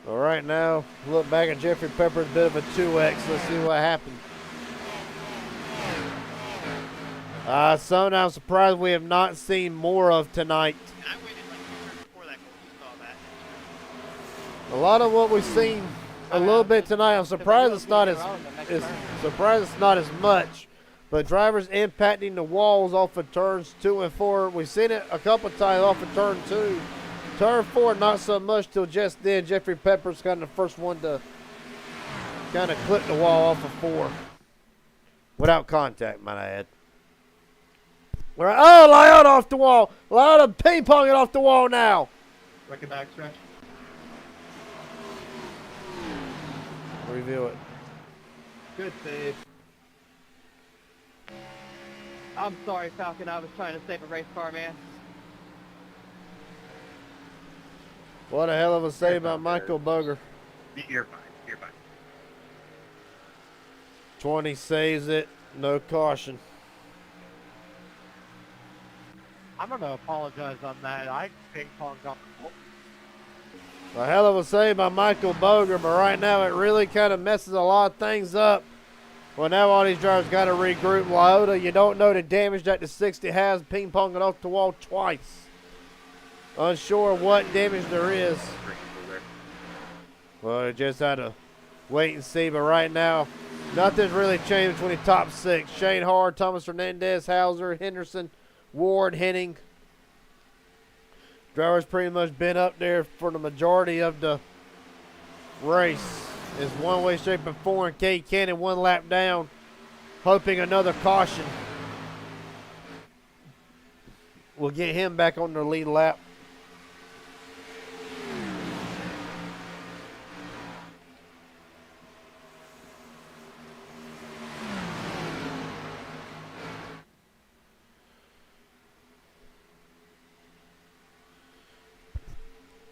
the way. All right, now look back at Jeffrey Pepper's bit of a 2X. Let's see what happened. Something I'm surprised we have not seen more of tonight. And I waited like 2 turns before that goal. You saw that. A lot of what we've seen a little bit tonight. I'm surprised it's not as much. But drivers impacting the walls off of turns 2 and 4. We've seen it a couple times off of turn 2. Turn 4, not so much till just then. Jeffrey Peppers kind of the first one to kind of clip the wall off of 4. Without contact, might I add. All right. Oh, Lyotta off the wall. Lyotta ping-ponging off the wall now. Record back stretch. Review it. Good save. I'm sorry, Falcon. I was trying to save a race car, man. What a hell of a save by Michael Boger. You're fine. You're fine. 20 saves it. No caution. I'm going to apologize on that. I ping-ponged off the wall. A hell of a save by Michael Boger, but right now it really kind of messes a lot of things up. Well, now all these drivers got to regroup. Lyotta, you don't know the damage that the 60 has, ping-ponging off the wall twice. Unsure what damage there is. Well, you just had to wait and see, but right now, nothing's really changed between the top 6. Shane Harr, Thomas Hernandez, Hauser, Henderson, Ward, Henning. Drivers pretty much been up there for the majority of the race. It's one way, shape, and form. Cade Cannon 1 lap down, hoping another caution will get him back on the lead lap.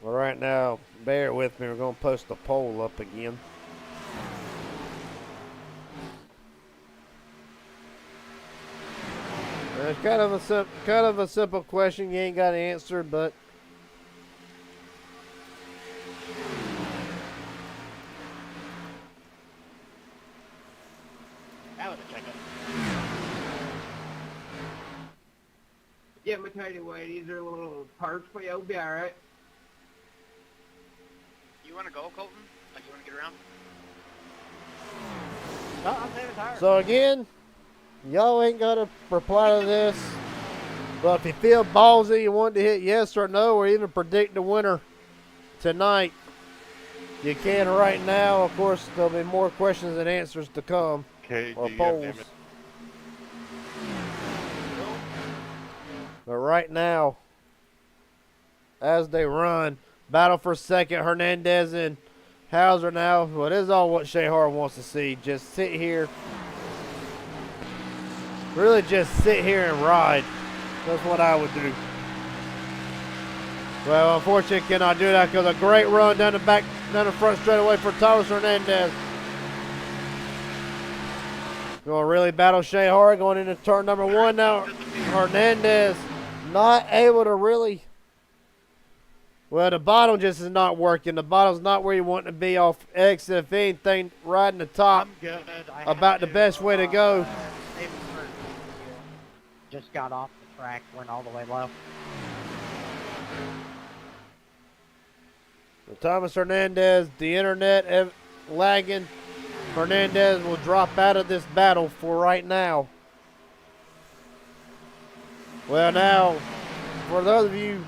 Well, right now, bear with me. We're going to post the poll up again. It's kind of a simple question. You ain't got to answer, but That was a checkup. Yeah, but tell you what, these are little parts for you. You'll be alright. You want to go, Colton? Like, you want to get around? No, I'm saving tires. so again, y'all ain't got to reply to this. But if you feel ballsy, you want to hit yes or no, or even predict the winner tonight, you can right now. Of course, there'll be more questions and answers to come, Okay, or do you have polls. damage? But right now, as they run, battle for second, Hernandez and Hauser now. Well, this is all what Shea Hart wants to see. Just sit here. Really just sit here and ride. That's what I would do. Well, unfortunately, cannot do that because a great run down the front straightaway for Thomas Hernandez. Going to really battle Shea Hart going into turn number 1 now. Hernandez not able to really. Well, the bottom just is not working. The bottom's not where you want to be off exit. If anything, riding the top. I'm good. About the best way to go. Just got off the track, went all the way low. Thomas Hernandez, the internet lagging. Hernandez will drop out of this battle for right now. Well, now, for those of you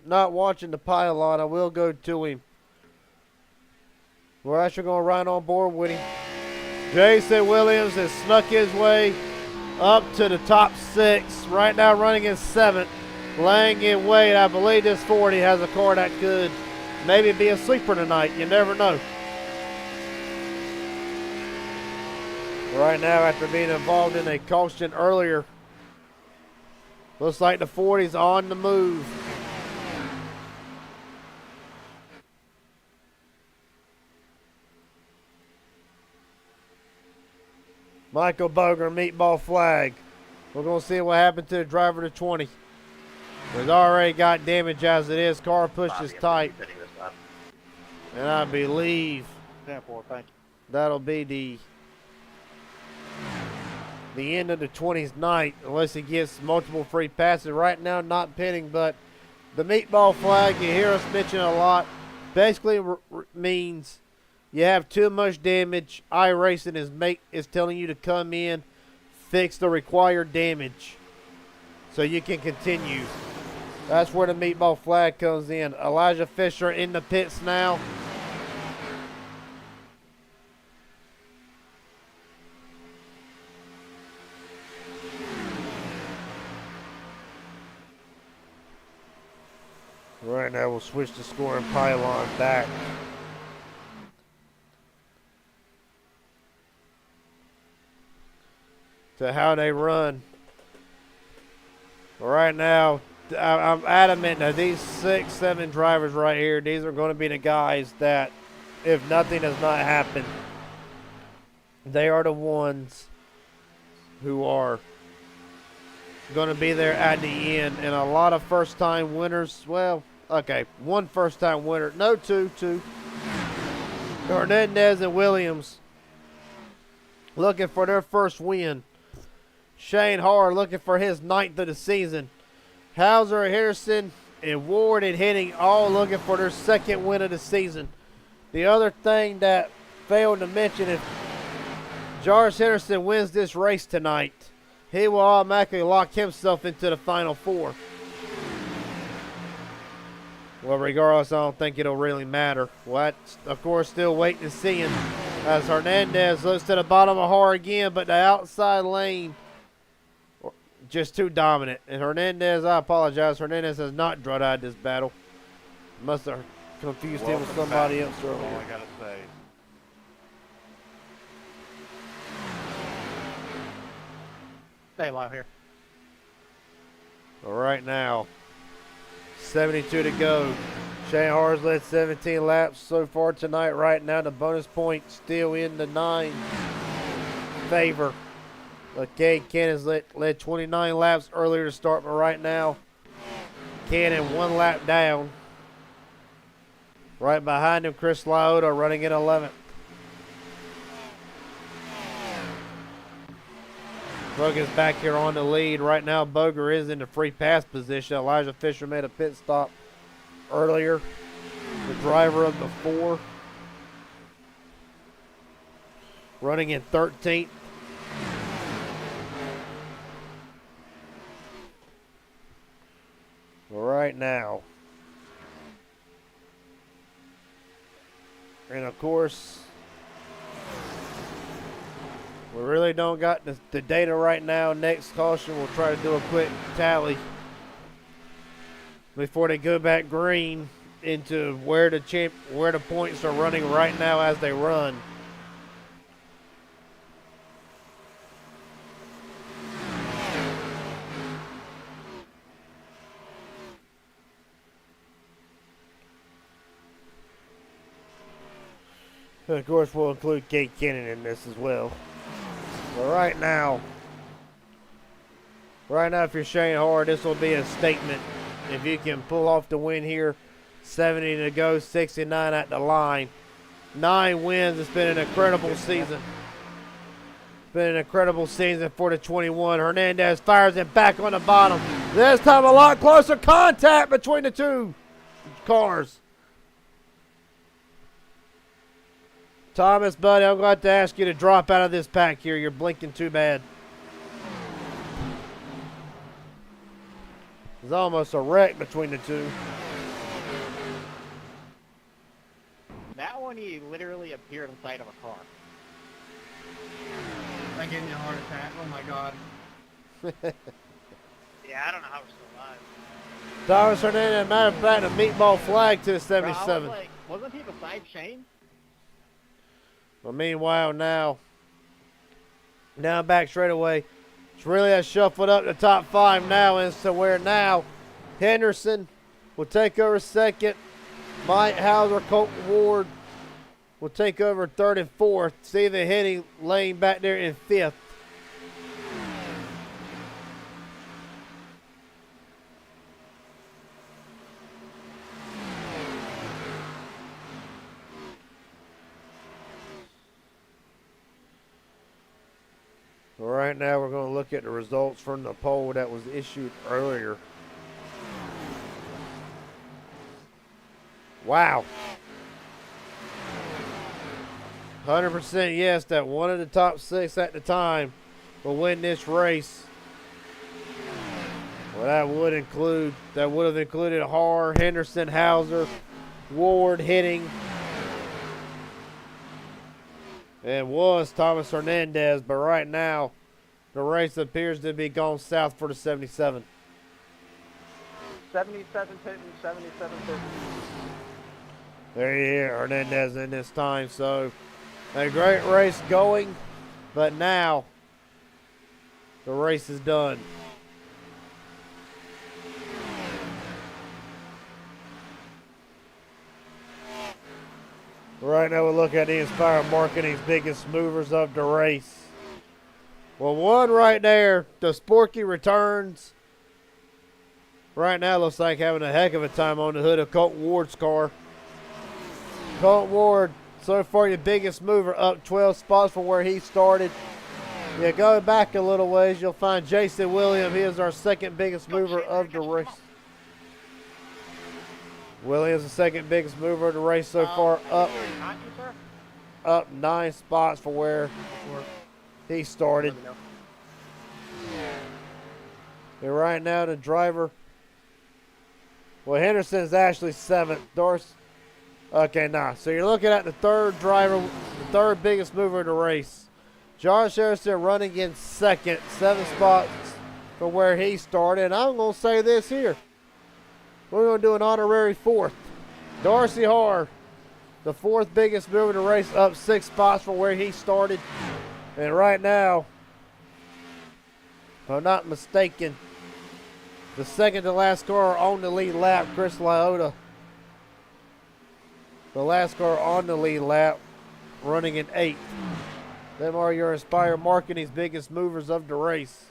not watching the pylon, I will go to him. We're actually going to ride on board with him. Jason Williams has snuck his way up to the top 6. Right now running in 7th. Laying in wait. I believe this 40 has a car that could maybe be a sleeper tonight. You never know. Right now, after being involved in a caution earlier, looks like the 40's on the move. Michael Boger, meatball flag. We're going to see what happened to the driver to 20. He's already got damage as it is. Car pushes tight. And I believe 10-4, thank you. that'll be the end of the 20's night unless he gets multiple free passes. Right now, not pinning, but the meatball flag, you hear us mention a lot, basically means you have too much damage. iRacing is telling you to come in, fix the required damage so you can continue. That's where the meatball flag comes in. Elijah Fisher in the pits now. Right now, we'll switch the scoring pylon back. To how they run. Right now, I'm adamant that these 6, 7 drivers right here, these are going to be the guys that, if nothing does not happen, they are the ones who are going to be there at the end. And a lot of first-time winners, well, okay, one first-time winner. No, two. Hernandez and Williams looking for their first win. Shane Hart looking for his 9th of the season. Hauser, Harrison, and Ward and Henning all looking for their 2nd win of the season. The other thing that failed to mention, if Jarvis Henderson wins this race tonight, he will automatically lock himself into the Final 4. Well, regardless, I don't think it'll really matter. Well, of course, still waiting and seeing as Hernandez looks to the bottom of Hart again, but the outside lane just too dominant. And Hernandez, I apologize, Hernandez has not drawn out this battle. Must have confused him with somebody else That's earlier. all I gotta say. Stay low here. All right now, 72 to go. Shane Hart's led 17 laps so far tonight. Right now, the bonus point still in the 9 favor. Okay, Cannon's led 29 laps earlier to start, but right now, Cannon 1 lap down. Right behind him, Chris Liotta running in 11th. Boger's back here on the lead. Right now, Boger is in the free pass position. Elijah Fisher made a pit stop earlier. The driver of the 4. Running in 13th. Right now. And of course, we really don't got the data right now. Next caution, we'll try to do a quick tally before they go back green into where the points are running right now as they run. And of course, we'll include Kate Kennan in this as well. But right now, if you're Shane Hard, this will be a statement. If you can pull off the win here, 70 to go, 69 at the line. 9 wins. It's been an incredible season. It's been an incredible season for the 21. Hernandez fires it back on the bottom. This time a lot closer contact between the two cars. Thomas, buddy, I'm going to ask you to drop out of this pack here. You're blinking too bad. There's almost a wreck between the two. That one, he literally appeared inside of a car. That gave me a heart attack. Oh my god. Yeah, I don't know how we're still alive. Thomas Hernandez, matter of fact, a meatball flag to the Bro, I 77. was like, wasn't he beside Shane? Well, meanwhile, now back straight away. It's really has shuffled up the top 5 now, and so where now Henderson will take over second. Mike Hauser, Colton Ward will take over third and fourth. Stephen Henning laying back there in fifth. All right, now we're going to look at the results from the poll that was issued earlier. Wow. 100% yes that one of the top 6 at the time will win this race. Well, that would have included Har, Henderson, Hauser, Ward, Henning, and was Thomas Hernandez, but right now the race appears to be going south for the 77. 77 pitting, 77 pitting. There you hear Hernandez in this time, so a great race going, but now the race is done. Right now we'll look at the Inspire Marketing's biggest movers of the race. Well, one right there, the Sporky returns. Right now looks like having a heck of a time on the hood of Colton Ward's car. Colton Ward, so far your biggest mover, up 12 spots from where he started. Yeah, go back a little ways, you'll find Jason Williams. He is our second biggest mover of the race. Williams, the second biggest mover of the race so far, up 9 spots from where he started. And right now the driver, well, Henderson's actually 7th. Dorsey. Okay, so you're looking at the third driver, the third biggest mover of the race. Josh Harrison running in second, 7 spots from where he started. And I'm going to say this here. We're going to do an honorary 4th. Darcy Har, the 4th biggest mover of the race, up 6 spots from where he started. And right now, if I'm not mistaken, the second to last car on the lead lap, Chris Liotta. The last car on the lead lap, running in 8th. Them are your Inspire Marketing's biggest movers of the race.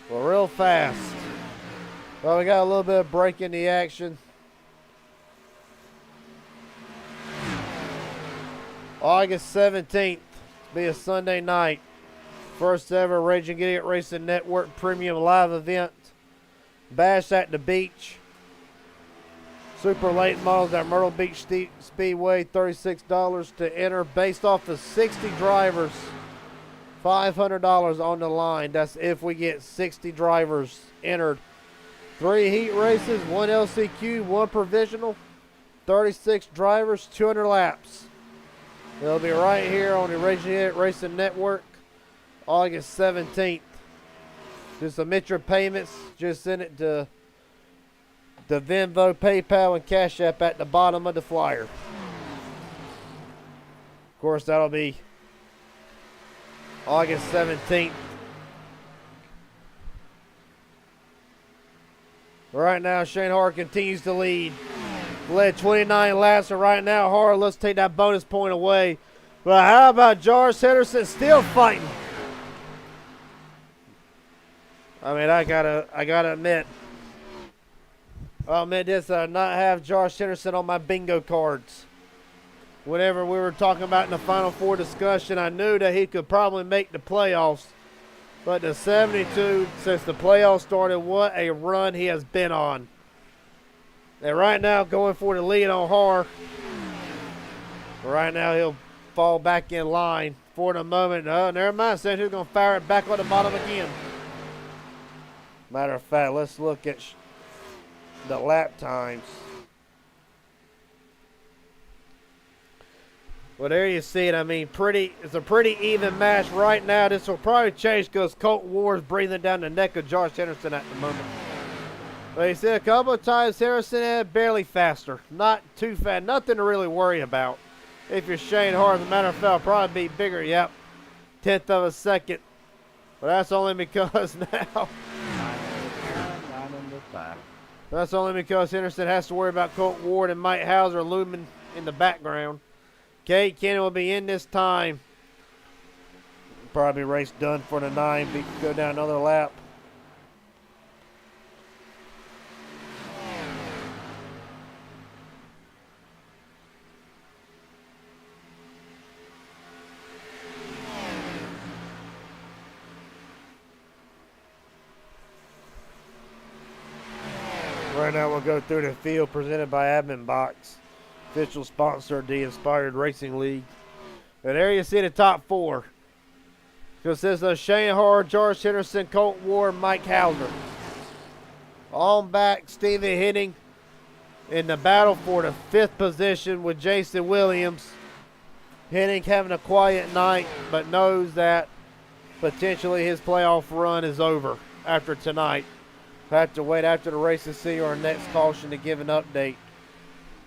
Well, real fast. Well, we got a little bit of break in the action. August 17th, be a Sunday night. First ever Raging Idiot Racing Network premium live event. Bash at the Beach. Super late models at Myrtle Beach Speedway, $36 to enter. Based off of 60 drivers, $500 on the line. That's if we get 60 drivers entered. 3 heat races, 1 LCQ, 1 provisional. 36 drivers, 200 laps. It'll be right here on the Racing Network, August 17th. Just submit your payments. Just send it to the Venmo, PayPal, and Cash App at the bottom of the flyer. Of course, that'll be August 17th. Right now, Shane Hart continues to lead. Led 29 laps, and right now, Hart looks to take that bonus point away. But how about Josh Henderson still fighting? I mean, I gotta admit, I'll admit this, I not have Josh Henderson on my bingo cards. Whenever we were talking about in the Final Four discussion, I knew that he could probably make the playoffs. But the 72, since the playoffs started, what a run he has been on. And right now, going for the lead on Har. Right now, he'll fall back in line for the moment. Oh, never mind. Said he's going to fire it back on the bottom again. Matter of fact, let's look at the lap times. Well, there you see it. I mean, it's a pretty even match right now. This will probably change because Colton Ward is breathing down the neck of Josh Henderson at the moment. But you see a couple of times Henderson barely faster. Not too fast. Nothing to really worry about. If you're Shane Hart, as a matter of fact, probably be bigger. Yep. 10th of a second. But that's only because now. That's only because Henderson has to worry about Colton Ward and Mike Hauser looming in the background. Cade Kenny will be in this time. Probably race done for the 9. We can go down another lap. Right now we'll go through the field presented by Admin Box, official sponsor of the Inspired Racing League. And there you see the top 4. Consists of Shane Hart, Josh Henderson, Colton Ward, Mike Hauser. On back, Stephen Henning in the battle for the 5th position with Jason Williams. Henning having a quiet night, but knows that potentially his playoff run is over after tonight. We'll have to wait after the race to see our next caution to give an update.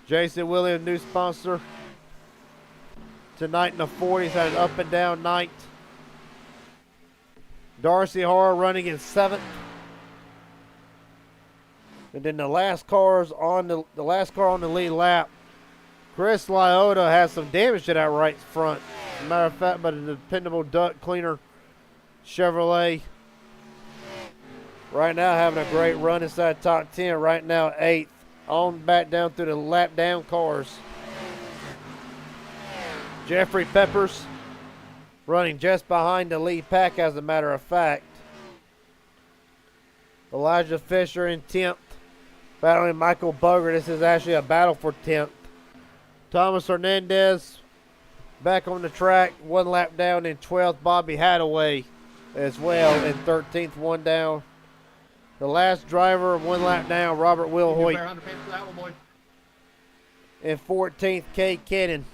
Jason Williams, new sponsor. Tonight in the 40s, had an up and down night. Darcy Harr running in 7th. And then the last car on the lead lap. Chris Lyotta has some damage to that right front. As a matter of fact, but a dependable duct cleaner Chevrolet. Right now having a great run inside top 10. Right now 8th. On back down through the lap down cars. Jeffrey Peppers running just behind the lead pack, as a matter of fact. Elijah Fisher in 10th. Battling Michael Boger. This is actually a battle for 10th. Thomas Hernandez back on the track. 1 lap down in 12th. Bobby Hadaway as well in 13th. 1 down. The last driver, 1 lap down, Robert Wilhoit. In 14th, Cade Kennan.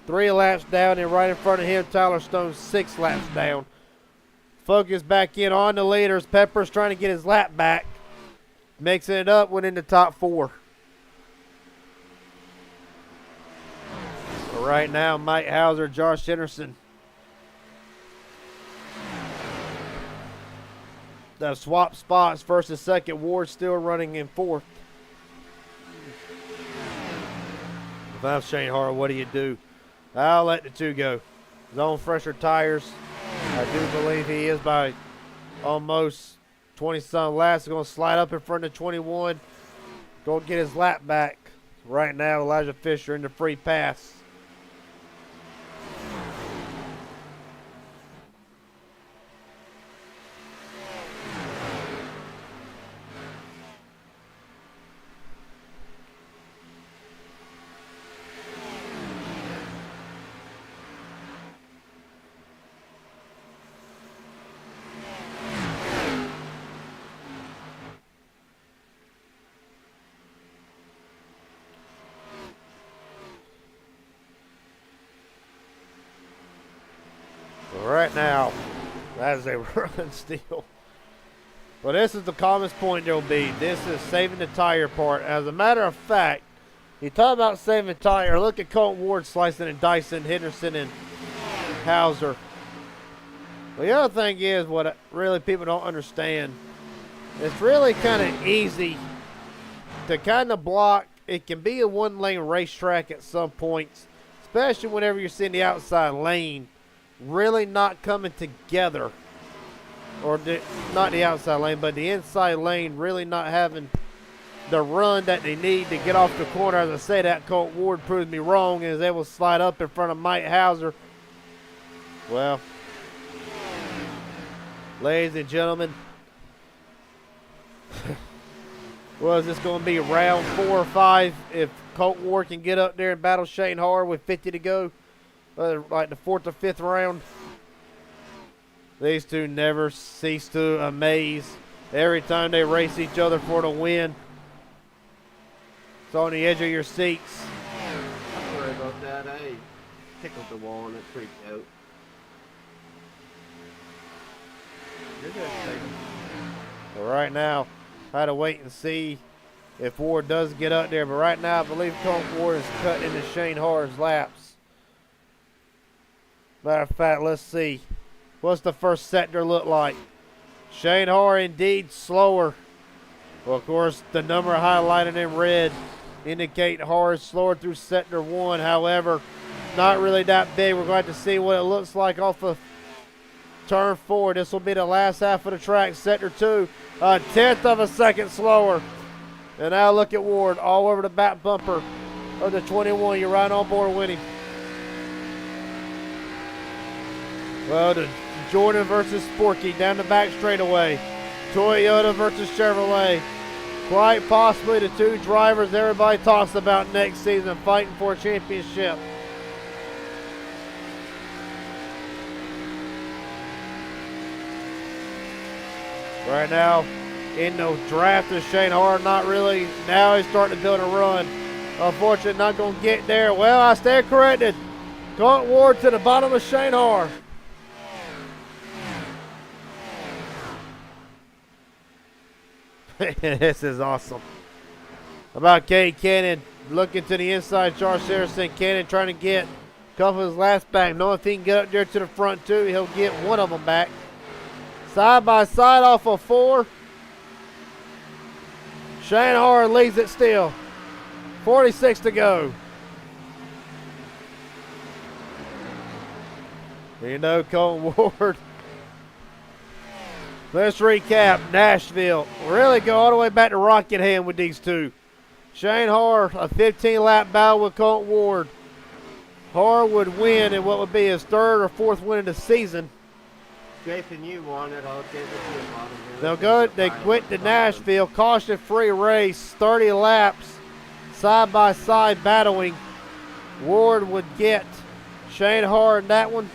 3 laps down, and right in front of him, Tyler Stone, 6 laps down. Focus back in on the leaders. Peppers trying to get his lap back. Mixing it up, went in the top 4. So right now, Mike Hauser, Josh Henderson. The swap spots, first and second. Ward still running in 4th. If I'm Shane Hart, what do you do? I'll let the 2 go. He's on fresher tires. I do believe he is by almost 20-some laps. He's going to slide up in front of 21. Go get his lap back. Right now, Elijah Fisher in the free pass. But right now, that is a run still. Well, this is the calmest point there'll be. This is saving the tire part. As a matter of fact, you talk about saving tire. Look at Colton Ward slicing and dicing Henderson and Hauser. Well, the other thing is what really people don't understand. It's really kind of easy to kind of block. It can be a one-lane racetrack at some points, especially whenever you're seeing the outside lane really not coming together. Or not the outside lane, but the inside lane really not having the run that they need to get off the corner. As I say that, Colt Ward proved me wrong and is able to slide up in front of Mike Hauser. Well, ladies and gentlemen, well, is this going to be round 4 or 5 if Colt Ward can get up there and battle Shane Hard with 50 to go, like the 4th or 5th round? These two never cease to amaze. Every time they race each other for the win, it's on the edge of your seats. I'm sorry about that. I tickled the wall and it freaked out. You're good, Stephen. But right now, I had to wait and see if Ward does get up there. But right now, I believe Colt Ward is cut into Shane Hard's laps. Matter of fact, let's see. What's the first sector look like? Shane Hard indeed slower. Well, of course, the number highlighted in red indicate Hard slower through sector 1. However, not really that big. We're going to see what it looks like off of turn 4. This will be the last half of the track. Sector 2, a 1/10 of a second slower. And now look at Ward all over the back bumper of the 21. You're right on board winning. Well, the Jordan versus Sporky down the back straightaway. Toyota versus Chevrolet. Quite possibly the two drivers everybody talks about next season fighting for a championship. Right now, in the draft of Shane Hard, not really. Now he's starting to build a run. Unfortunately, not going to get there. Well, I stand corrected. Colt Ward to the bottom of Shane Hard. This is awesome. About Cade Cannon looking to the inside. Charles Harrison. Cannon trying to get a couple of his last back. Knowing if he can get up there to the front too, he'll get one of them back. Side by side off of 4. Shane Hard leads it still. 46 to go. You know, Colton Ward. Let's recap Nashville. Really go all the way back to Rockingham with these two. Shane Hard, a 15-lap battle with Colton Ward. Hard would win in what would be his 3rd or 4th win of the season. Jason, you won it. I'll give it to you, Bobby. They'll go. They went to Nashville. Caution-free race. 30 laps. Side by side battling. Ward would get Shane Hard in that one.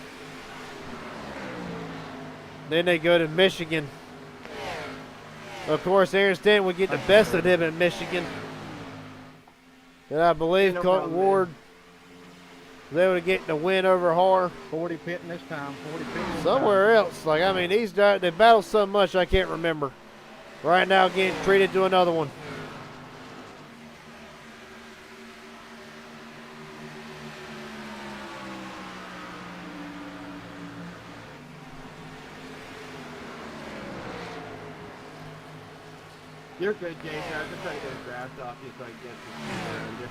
Then they go to Michigan. Of course, Aaron Stanton would get the best of him in Michigan. And I believe Colton Ward was able to get the win over Hard. 40 pitting this time. 40 pitting. Somewhere else. Like, I mean, these guys, they battle so much I can't remember. Right now, getting treated to another one. You're good, Jason. I'm just trying to get the grass off you so I can get some around you.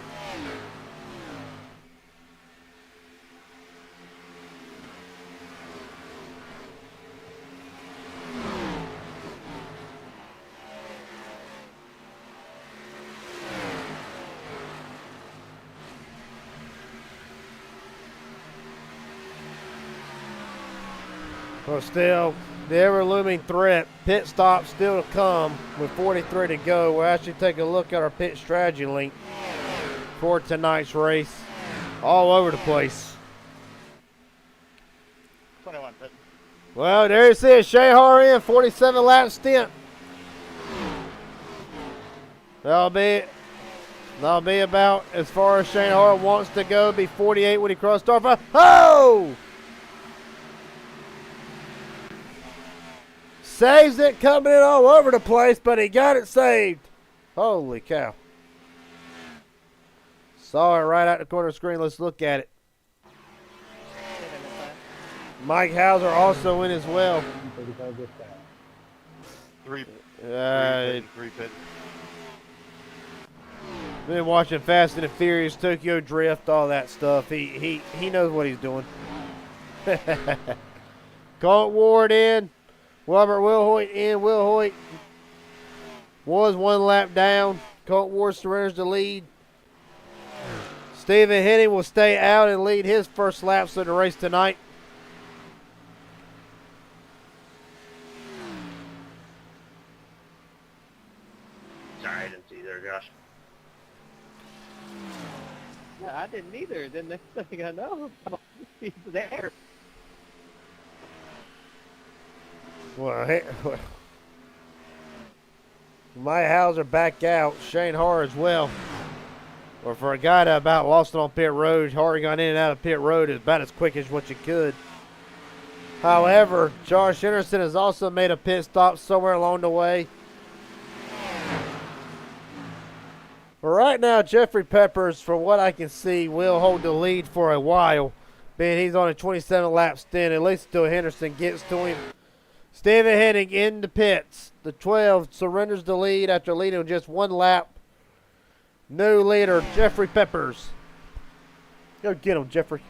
Well, still, the ever-looming threat. Pit stop still to come with 43 to go. We'll actually take a look at our pit strategy link for tonight's race. All over the place. 21 pit. Well, there you see it. Shane Hard in, 47-lap stint. That'll be about as far as Shane Hard wants to go. Be 48 when he crossed off. Oh! Saves it, coming in all over the place, but he got it saved. Holy cow. Saw it right out the corner of the screen. Let's look at it. Mike Hauser also in as well. Three pit. Been watching Fast and the Furious, Tokyo Drift, all that stuff. He knows what he's doing. Colt Ward in. Robert Wilhoit in. Wilhoit was 1 lap down. Colt Ward surrenders the lead. Stephen Henning will stay out and lead his first laps of the race tonight. Sorry, I didn't see you there, Josh. Yeah, I didn't either. Then next thing I know, he's there. Well, Mike Hauser back out. Shane Har as well. Or for a guy that about lost it on pit road, Har got in and out of pit road is about as quick as what you could. However, Josh Henderson has also made a pit stop somewhere along the way. But right now, Jeffrey Peppers, from what I can see, will hold the lead for a while, being he's on a 27-lap stint, at least until Henderson gets to him. Stephen Henning in the pits. The 12 surrenders the lead after leading just 1 lap. New leader, Jeffrey Peppers. Go get him, Jeffrey.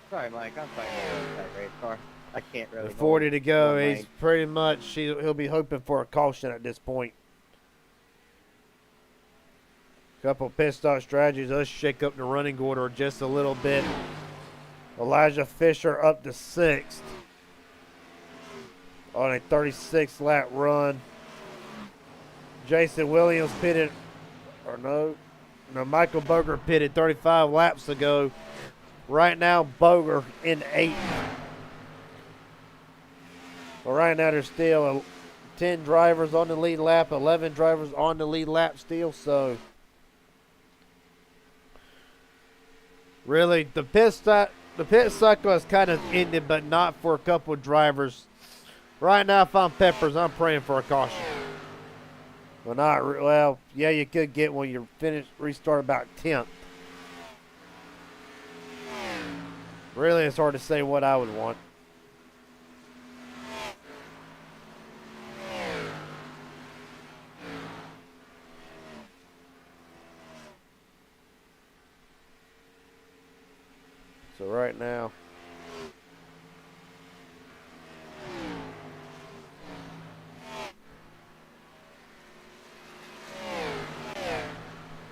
Sorry, Mike. I'm fighting that race car. I can't really. With 40 to go, one he's lane. pretty much, he'll be hoping for a caution at this point. Couple pit stop strategies. Let's shake up the running order just a little bit. Elijah Fisher up to 6th on a 36-lap run. Jason Williams pitted, or no, Michael Boger pitted 35 laps ago. Right now, Boger in 8th. Well, right now there's still 10 drivers on the lead lap, 11 drivers on the lead lap still, so really the pit cycle has kind of ended, but not for a couple of drivers. Right now, if I'm Peppers, I'm praying for a caution. Well, well, yeah, you could get when you restart about 10th. Really, it's hard to say what I would want. So right now,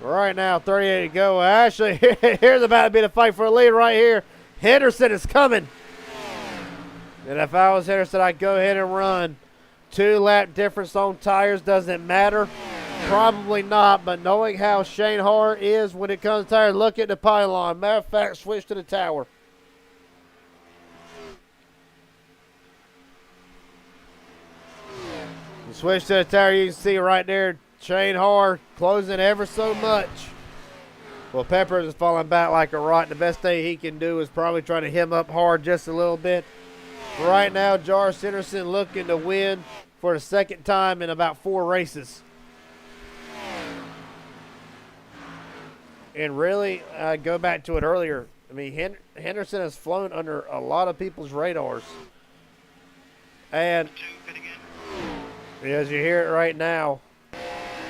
right now, 38 to go. Actually, here's about to be the fight for a lead right here. Henderson is coming. And if I was Henderson, I'd go ahead and run. 2-lap difference on tires doesn't matter. Probably not, but knowing how Shane Har is when it comes to tires, look at the pylon. Matter of fact, switch to the tower. Switch to the tower, you can see right there, Shane Har closing ever so much. Well, Peppers is falling back like a rock. The best thing he can do is probably try to hem up hard just a little bit. Right now, Josh Henderson looking to win for the 2nd time in about 4 races. And really, I go back to it earlier. I mean, Henderson has flown under a lot of people's radars. And as you hear it right now,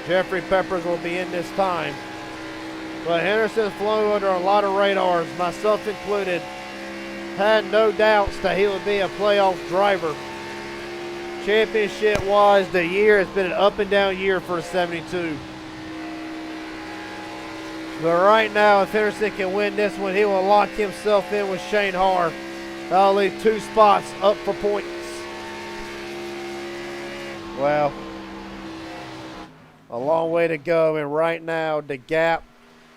Jeffrey Peppers will be in this time. But Henderson's flown under a lot of radars, myself included. Had no doubts that he would be a playoff driver. Championship-wise, the year has been an up-and-down year for the 72. But right now, if Henderson can win this one, he will lock himself in with Shane Har. That'll leave 2 spots up for points. Well, a long way to go, and right now the gap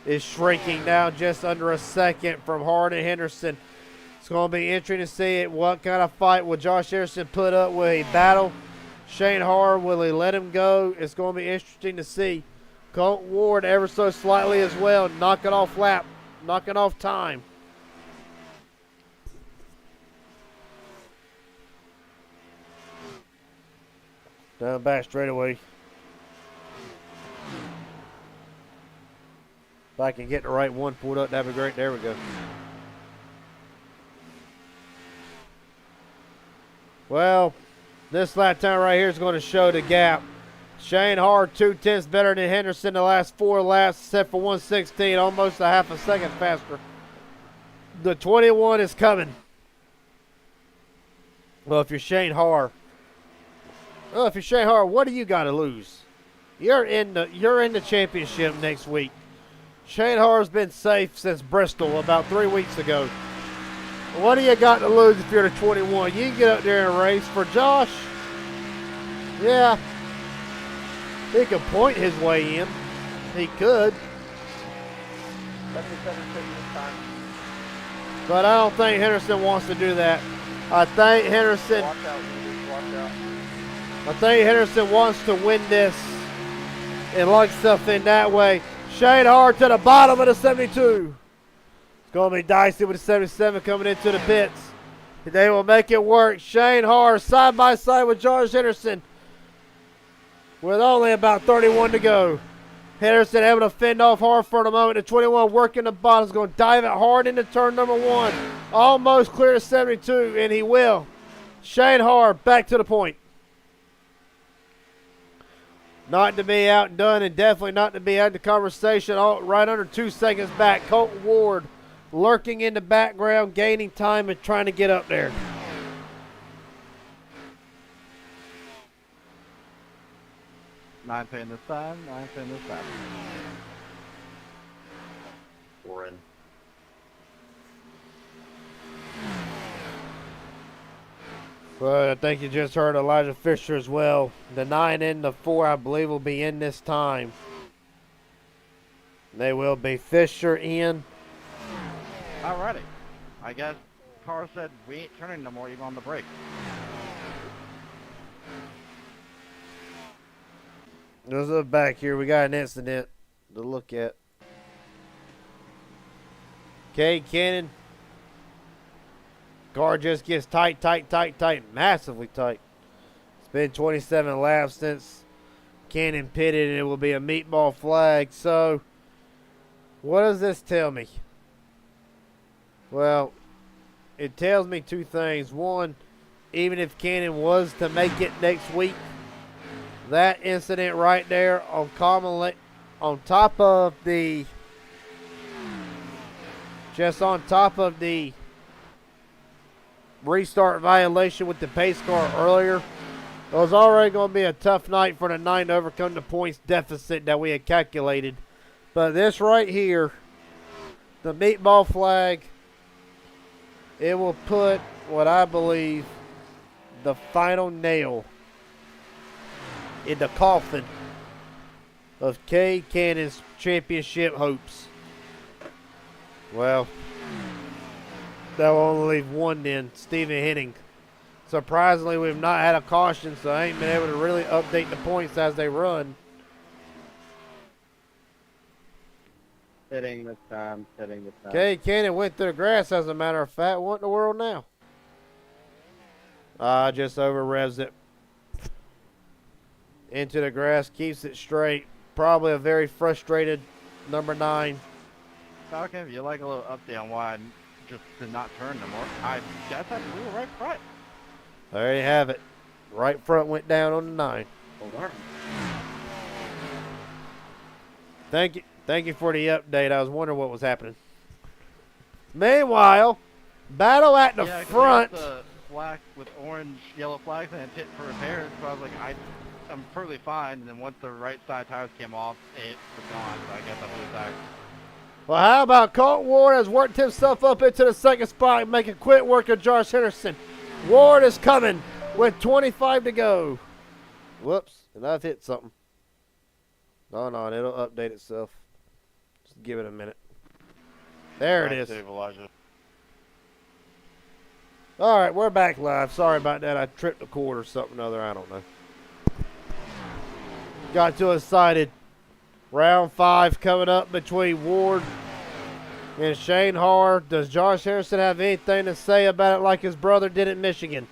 is shrinking down just under a second from Har to Henderson. It's going to be interesting to see what kind of fight will Josh Henderson put up. Will he battle Shane Har? Will he let him go? It's going to be interesting to see. Colt Ward ever so slightly as well, knocking off lap, knocking off time. Down back straightaway. If I can get the right one pulled up, that'd be great. There we go. Well, this lap time right here is going to show the gap. Shane Hard 2/10 better than Henderson the last 4 laps, except for 116, almost a half a second faster. The 21 is coming. Well, if you're Shane Hard, what do you got to lose? You're in the championship next week. Shane Hard's been safe since Bristol about 3 weeks ago. What do you got to lose if you're the 21? You can get up there and race. For Josh, yeah, he could point his way in. He could. But I don't think Henderson wants to do that. I think Henderson wants to win this and like stuff in that way. Shane Hard to the bottom of the 72. It's going to be dicey with the 77 coming into the pits. They will make it work. Shane Hard side by side with Josh Henderson with only about 31 to go. Henderson able to fend off Hard for the moment. The 21 working the bottom is going to dive it hard into turn number 1. Almost clear to 72, and he will. Shane Hard back to the point. Not to be outdone and definitely not to be out of the conversation. Right under 2 seconds back. Colton Ward lurking in the background, gaining time and trying to get up there. Nine pin this time. Warren. Well, I think you just heard Elijah Fisher as well. The 9 and the 4, I believe, will be in this time. They will be Fisher in. Alrighty. I guess Carr said we ain't turning no more even on the brake. Let's look back here. We got an incident to look at. Cade Cannon. Car just gets tight, massively tight. It's been 27 laps since Cannon pitted, and it will be a meatball flag. So, what does this tell me? Well, it tells me 2 things. One, even if Cannon was to make it next week, that incident right there on top of the restart violation with the pace car earlier, it was already going to be a tough night for the 9 to overcome the points deficit that we had calculated. But this right here, the meatball flag, it will put what I believe the final nail in the coffin of Cade Cannon's championship hopes. Well, that will only leave one then, Stephen Henning. Surprisingly, we've not had a caution, so I ain't been able to really update the points as they run. Sitting this time. Cade Cannon went through the grass, as a matter of fact. What in the world now? Just over revs it. Into the grass, keeps it straight. Probably a very frustrated number 9. Falcon, if you like a little update on why I just did not turn no more, I guess I blew right front. There you have it. Right front went down on the 9. Thank you for the update. I was wondering what was happening. Meanwhile, battle at the front. The flag with orange, yellow flags and pit for repairs. So I was like, I'm perfectly fine. And then once the right side tires came off, it was gone. So I guess I blew back. Well, how about Colton Ward has worked himself up into the second spot and making quick work of Josh Henderson. Ward is coming with 25 to go. Whoops, and I've hit something. No, it'll update itself. Just give it a minute. There it is. Save Elijah. All right, we're back live. Sorry about that. I tripped a cord or something or other. I don't know. Got too excited. Round 5 coming up between Ward and Shane Hard. Does Josh Harrison have anything to say about it like his brother did at Michigan?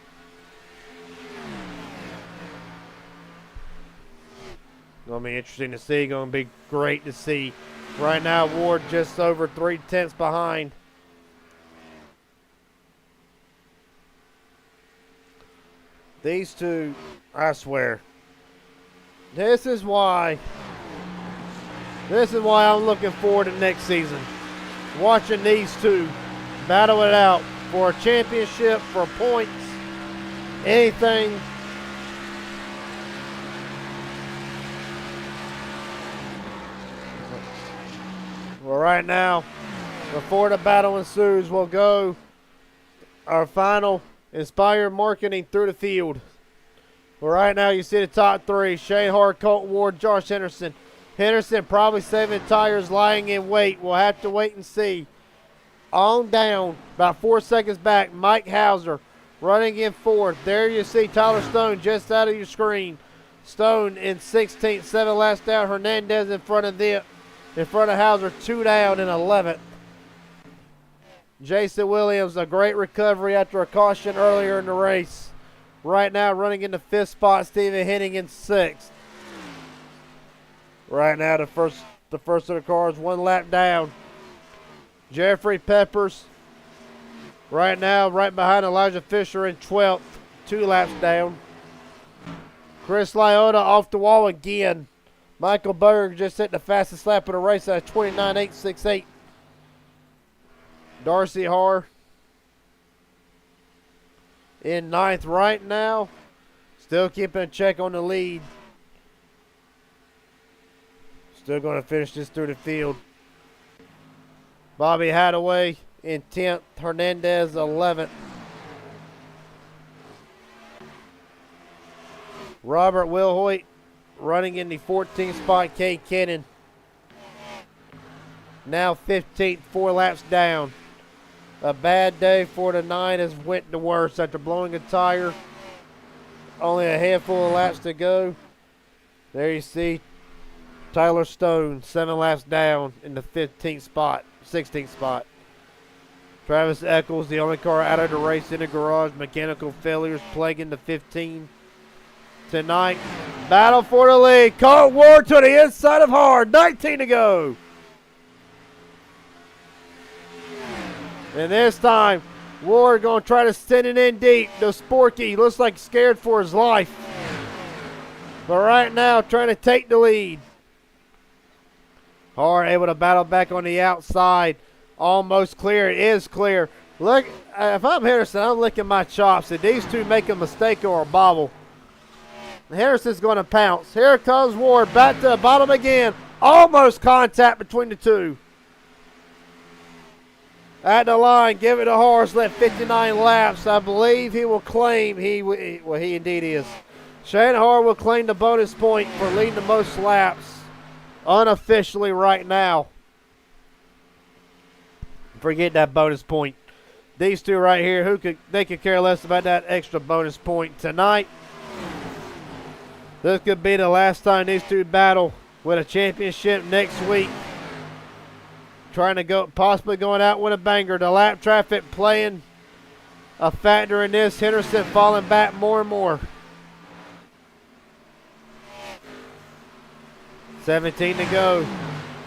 Going to be interesting to see. Going to be great to see. Right now, Ward just over 3/10 behind. These two, I swear. This is why I'm looking forward to next season. Watching these two battle it out for a championship, for points, anything. Well, right now, before the battle ensues, we'll go our final Inspire Marketing through the field. Well, right now, you see the top three. Shane Hart, Colton Ward, Josh Henderson. Henderson probably saving tires, lying in wait. We'll have to wait and see. On down, about 4 seconds back, Mike Hauser running in fourth. There you see Tyler Stone just out of your screen. Stone in 16th, 7 laps down. Hernandez in front of Hauser, 2 down in 11th. Jason Williams, a great recovery after a caution earlier in the race. Right now running in the 5th spot, Stephen Henning in 6th. Right now the first of the cars 1 lap down. Jeffrey Peppers right now right behind Elijah Fisher in 12th, 2 laps down. Chris Lyotta off the wall again. Michael Berg just hit the fastest lap of the race at 29.868. Darcy Har in 9th right now. Still keeping a check on the lead. Still going to finish this through the field. Bobby Hadaway in 10th. Hernandez 11th. Robert Wilhoit running in the 14th spot. Cade Cannon now 15th, 4 laps down. A bad day for the 9 has went the worst after blowing a tire. Only a handful of laps to go. There you see Tyler Stone, 7 laps down in the 16th spot. Travis Eccles, the only car out of the race in the garage. Mechanical failures plaguing the 15. Tonight, battle for the lead. Colton Ward to the inside of Hard. 19 to go. And this time, Ward going to try to send it in deep. The Sporky looks like scared for his life. But right now, trying to take the lead. Hard able to battle back on the outside. Almost clear. It is clear. Look, if I'm Henderson, I'm licking my chops. If these two make a mistake or a bobble, Henderson's going to pounce. Here comes Ward. Back to the bottom again. Almost contact between the two. At the line, give it to Horace. Left 59 laps. I believe he will claim he indeed is. Shane Hart will claim the bonus point for leading the most laps unofficially right now. Forget that bonus point. These two right here, they could care less about that extra bonus point tonight. This could be the last time these two battle with a championship next week. Trying to go, possibly going out with a banger. The lap traffic playing a factor in this. Henderson falling back more and more. 17 to go.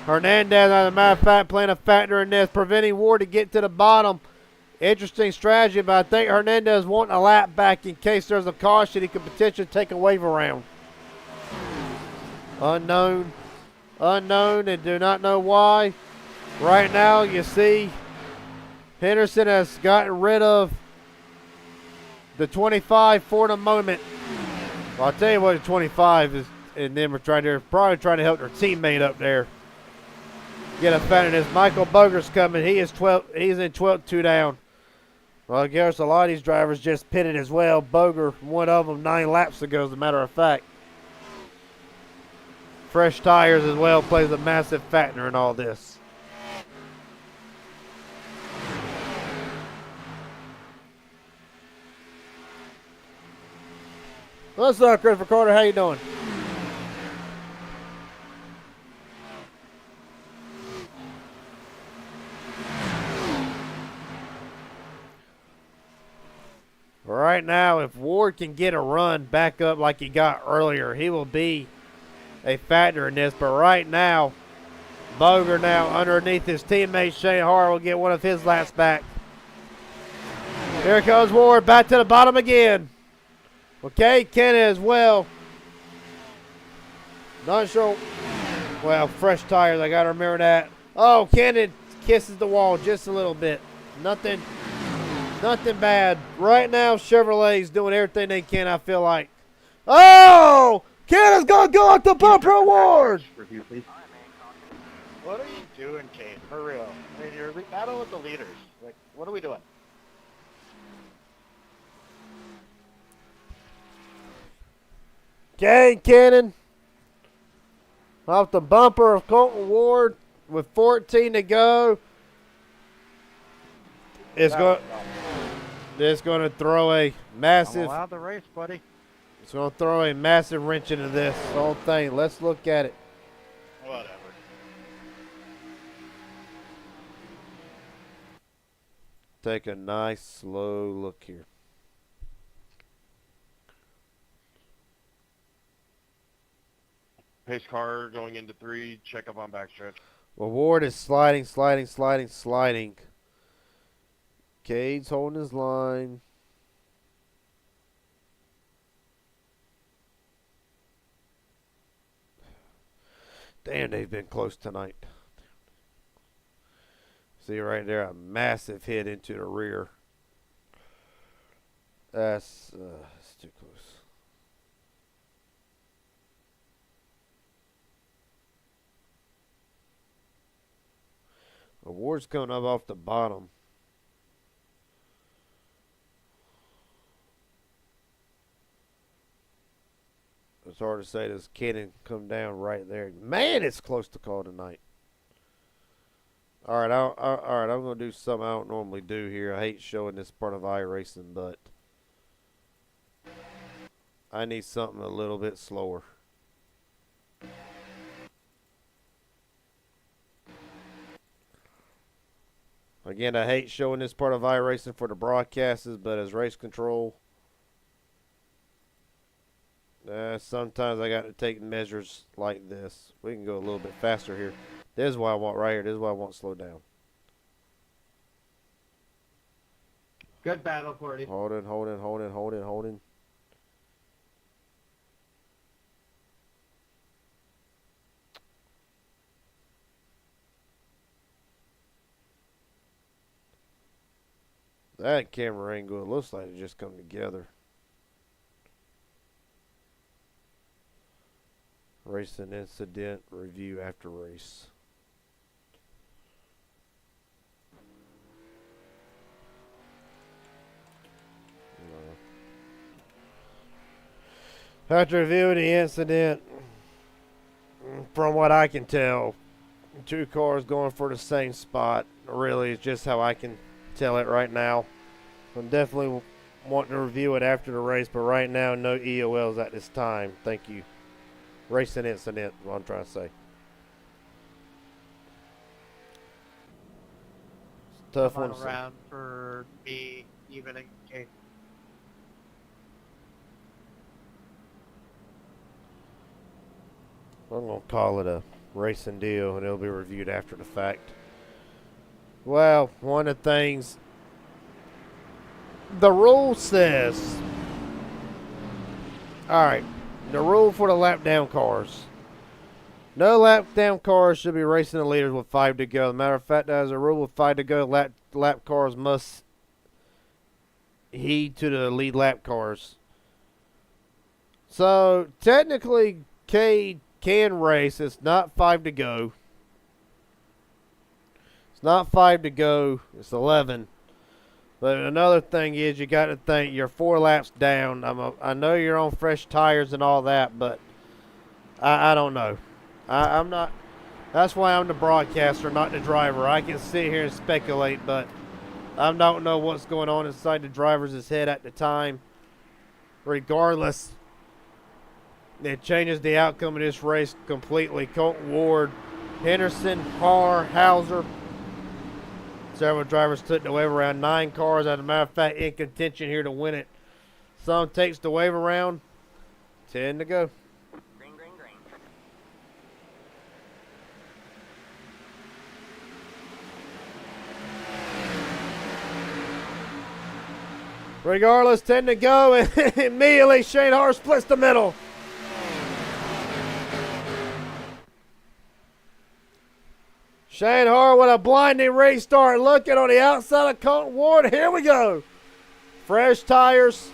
Hernandez, as a matter of fact, playing a factor in this, preventing Ward to get to the bottom. Interesting strategy, but I think Hernandez wanting a lap back in case there's a caution. He could potentially take a wave around. Unknown, and do not know why. Right now, you see Henderson has gotten rid of the 25 for the moment. Well, I'll tell you what the 25 is, and then probably trying to help their teammate up there get a fan of this. Michael Boger's coming. He's in 12th, 2 down. Well, I guess a lot of these drivers just pitted as well. Boger, one of them 9 laps ago, as a matter of fact. Fresh tires as well plays a massive factor in all this. What's up, Christopher Carter? How you doing? Right now, if Ward can get a run back up like he got earlier, he will be a factor in this. But right now, Boger now underneath his teammate Shane Hart will get one of his laps back. Here comes Ward back to the bottom again. Okay, Kenny as well. Not sure. Well, fresh tires, I gotta remember that. Oh, Cannon kisses the wall just a little bit. Nothing bad. Right now, Chevrolet's doing everything they can, I feel like. Oh! Cannon's gonna go off the bumper award! Review, please. What are you doing, Kane? For real? I mean, you're battling with the leaders. Like, what are we doing? Okay, Cannon. Off the bumper of Colton Ward with 14 to go. It's going to throw a I'm massive. allowed to race, buddy. It's going to throw a massive wrench into this whole thing. Let's look at it. Whatever. Take a nice slow look here. Pace car going into 3. Check up on backstretch. Well, Ward is sliding. Cade's holding his line. Damn, they've been close tonight. See right there, a massive hit into the rear. That's too close. Ward's coming up off the bottom. It's hard to say. Does Cannon come down right there? Man, it's close to call tonight. All right, I'm gonna do something I don't normally do here. I hate showing this part of iRacing, but I need something a little bit slower. Again, I hate showing this part of iRacing for the broadcasters, but as race control, sometimes I got to take measures like this. We can go a little bit faster here. This is what I want right here. This is why I want to slow down. Good battle, Cordy. Holding. That camera angle, it looks like it just come together. Racing incident review after race. After reviewing the incident, from what I can tell, 2 cars going for the same spot. Really, it's just how I can tell it right now. I'm definitely wanting to review it after the race, but right now, no EOLs at this time. Thank you. Racing incident, what I'm trying to say. It's a tough one to say. Round for me, even in Kane. I'm going to call it a racing deal, and it'll be reviewed after the fact. Well, one of the things the rule says, all right, the rule for the lap down cars. No lap down cars should be racing the leaders with 5 to go. As a matter of fact, as a rule with 5 to go, lap cars must heed to the lead lap cars. So, technically, Cade can race. It's not 5 to go. It's not 5 to go. It's 11. But another thing is you got to think you're 4 laps down. I know you're on fresh tires and all that, but I don't know. I'm not. That's why I'm the broadcaster, not the driver. I can sit here and speculate, but I don't know what's going on inside the driver's head at the time. Regardless, it changes the outcome of this race completely. Colton Ward, Henderson, Haar, Hauser. Several drivers took the wave around. 9 cars, as a matter of fact, in contention here to win it. Some takes the wave around. 10 to go. Green. Regardless, 10 to go, and immediately Shane Hart splits the middle. Shane Hart with a blinding restart, looking on the outside of Colton Ward. Here we go. Fresh tires.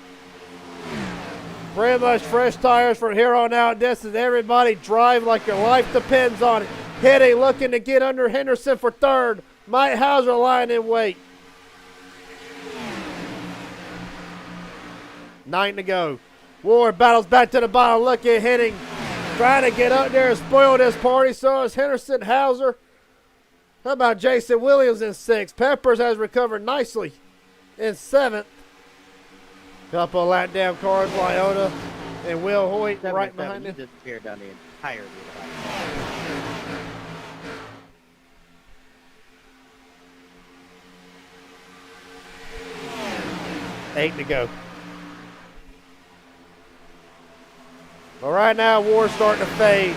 Pretty much fresh tires from here on out. This is everybody drive like your life depends on it. Hitting, looking to get under Henderson for third. Mike Hauser lying in wait. 9 to go. Ward battles back to the bottom, looking, hitting, trying to get up there and spoil this party. So is Henderson, Hauser. How about Jason Williams in 6th? Peppers has recovered nicely in 7th. Couple of lap down cars, Lyota and Will Hoyt right behind him. He disappeared down the entire lead. 8 to go. But right now, Ward's starting to fade.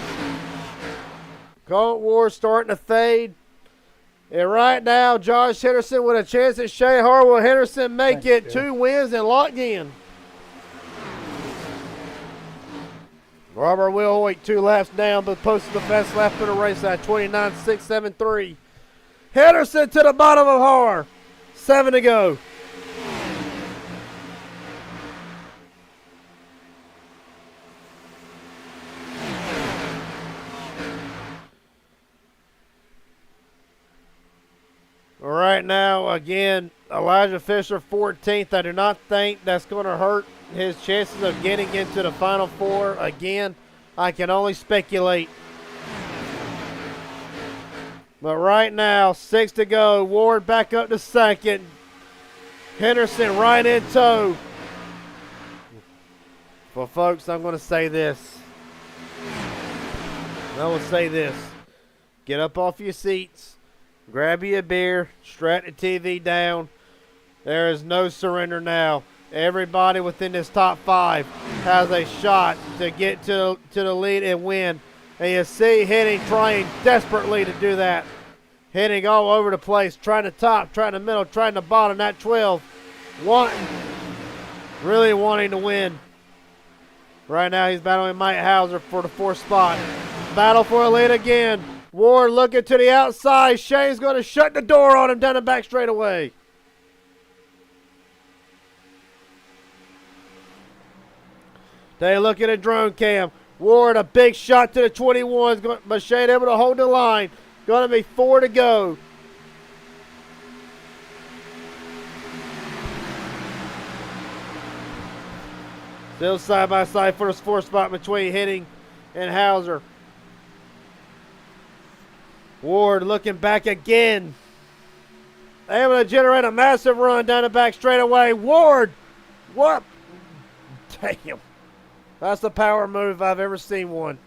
Colton Ward starting to fade. And right now, Josh Henderson with a chance at Shane Hart. Will Henderson make it 2 wins and lock in? Robert Will Hoyt 2 laps down, but posted the fast lap of the race at 29.673. Henderson to the bottom of Har. 7 to go. Right now, again, Elijah Fisher 14th. I do not think that's going to hurt his chances of getting into the Final Four. Again, I can only speculate. But right now, 6 to go. Ward back up to 2nd. Henderson right in tow. Well, folks, I'm going to say this. I will say this. Get up off your seats. Grab you a beer, strap the TV down. There is no surrender now. Everybody within this top 5 has a shot to get to the lead and win. And you see Hitting trying desperately to do that. Hitting all over the place, trying to top, trying to middle, trying to bottom, that 12. Really wanting to win. Right now he's battling Mike Hauser for the 4th spot. Battle for a lead again. Ward looking to the outside. Shane's going to shut the door on him down the back straightaway. They look at a drone cam. Ward, a big shot to the 21s, but Shane able to hold the line. Going to be 4 to go. Still side by side for this 4th spot between Hitting and Hauser. Ward looking back again. Able to generate a massive run down the back straightaway. Ward, what? Damn. That's a power move if I've ever seen one.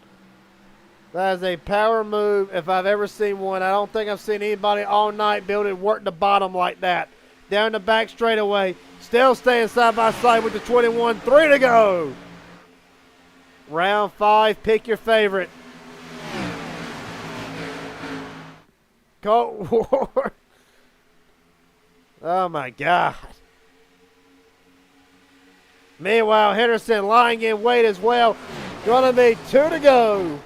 That is a power move if I've ever seen one. I don't think I've seen anybody all night be able to work the bottom like that. Down the back straightaway. Still staying side by side with the 21. 3 to go. Round 5, pick your favorite. Colton Ward. Oh my God. Meanwhile, Henderson lying in wait as well. Gonna be 2 to go.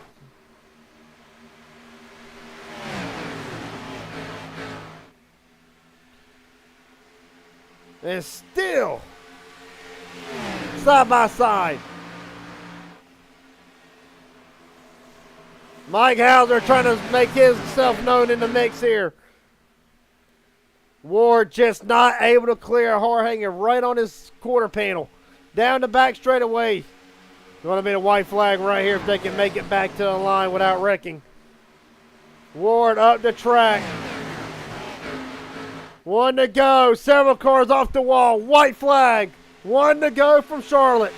And still side by side. Mike Hauser trying to make himself known in the mix here. Ward just not able to clear. Har hanging right on his quarter panel. Down the back straightaway. Going to be a white flag right here if they can make it back to the line without wrecking. Ward up the track. 1 to go. Several cars off the wall. White flag. 1 to go from Charlotte.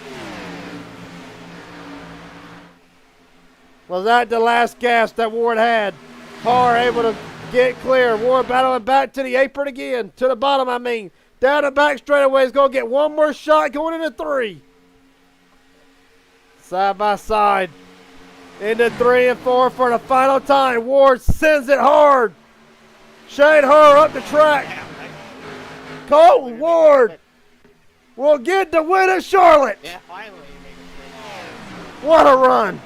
Was that the last gas that Ward had? Har able to get clear. Ward battling back to the apron again. To the bottom, I mean. Down the back straightaway. He's going to get one more shot going into 3. Side by side. Into 3 and 4 for the final time. Ward sends it hard. Shane Hart up the track. Colton Ward will get the win at Charlotte. Yeah, finally you make a What a run.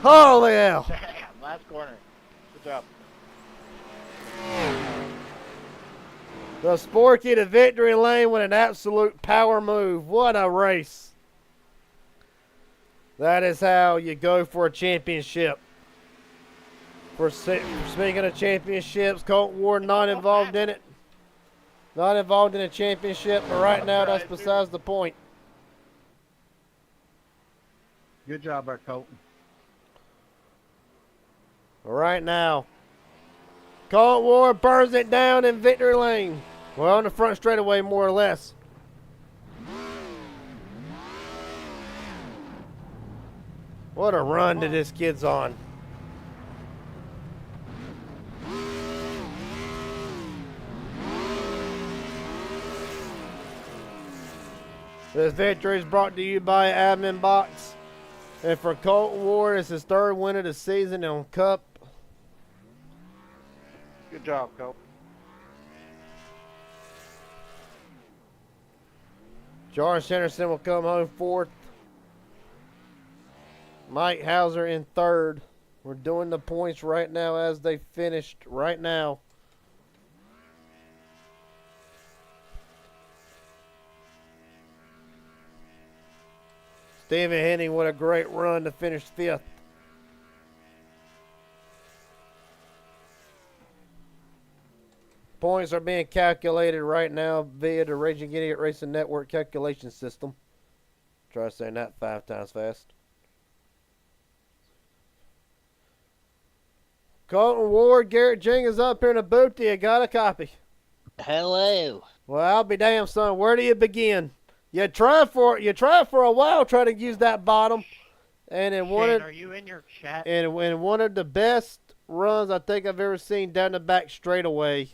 Holy hell. swing. Last corner. Good job. The Sporky to victory lane with an absolute power move. What a race. That is how you go for a championship. Speaking of championships, Colton Ward not involved in it. Not involved in a championship, but right now that's besides the point. Good job, Bert Colton. Right now, Colton Ward burns it down in victory lane. Well, on the front straightaway, more or less. What a run that this kid's on. This victory is brought to you by Admin Box. And for Colton Ward, it's his third win of the season on Cup. Good job, Colt. Josh Henderson will come home fourth. Mike Hauser in third. We're doing the points right now as they finished right now. Stephen Henning, what a great run to finish fifth. Points are being calculated right now via the Raging Idiot Racing Network calculation system. Try saying that 5 times fast. Colton Ward, Garrett Jenkins up here in the booth. You got a copy. Hello. Well, I'll be damned, son. Where do you begin? You tried for a while trying to use that bottom, and in one Shane, of are you in your chat? and in one of the best runs I think I've ever seen down the back straightaway.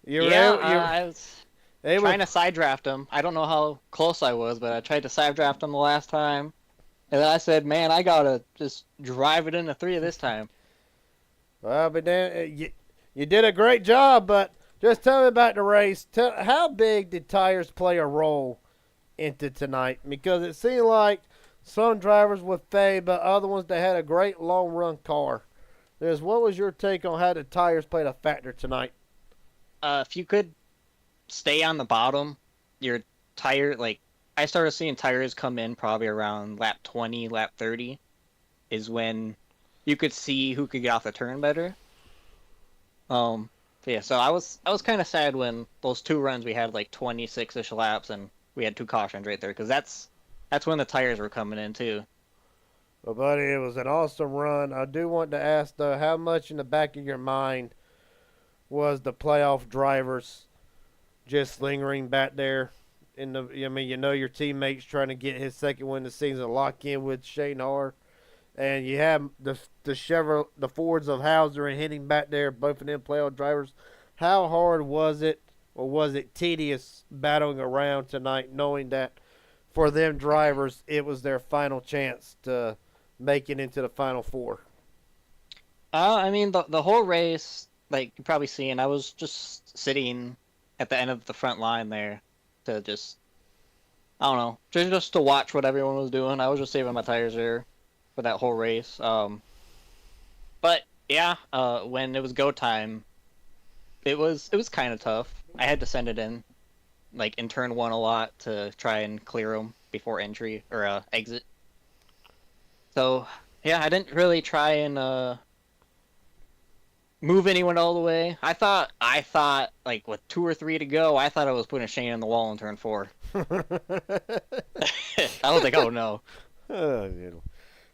I was trying to side draft him. I don't know how close I was, but I tried to side draft him the last time. And then I said, man, I gotta just drive it into 3 this time. Well, but then you did a great job, but just tell me about the race. How big did tires play a role into tonight? Because it seemed like some drivers would fade, but other ones that had a great long run car. What was your take on how the tires played a factor tonight? If you could stay on the bottom, your tire, I started seeing tires come in probably around lap 20, lap 30, is when you could see who could get off the turn better. So I was kind of sad when those 2 runs we had 26-ish laps and we had 2 cautions right there, because that's when the tires were coming in too. Well, buddy, it was an awesome run. I do want to ask, though, how much in the back of your mind was the playoff drivers just lingering back there? Your teammates trying to get his second win of the season, lock in with Shane Har, and you have the Fords of Hauser and Henning back there, both of them playoff drivers. How hard was it, or was it tedious battling around tonight, knowing that for them drivers it was their final chance to make it into the Final Four? The whole race, you're probably seeing, I was just sitting at the end of the front line there to just, I don't know, just to watch what everyone was doing. I was just saving my tires there for that whole race. But yeah, when it was go time, it was kind of tough. I had to send it in, in turn 1 a lot to try and clear them before entry or exit. So yeah, I didn't really try and move anyone all the way. I thought with 2 or 3 to go, I thought I was putting Shane in the wall in turn 4. I was like, oh no.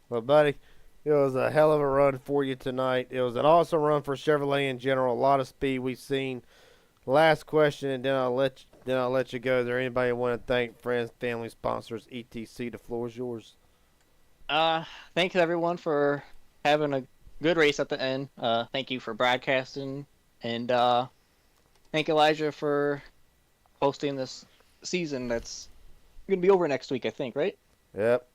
Well, buddy, it was a hell of a run for you tonight. It was an awesome run for Chevrolet in general. A lot of speed we've seen. Last question, and then I'll let you go. Is there anybody want to thank, friends, family, sponsors, etc.? The floor is yours. Thanks everyone for having a good race at the end. Thank you for broadcasting, and thank Elijah for hosting this season that's gonna be over next week, I think, right? Yep.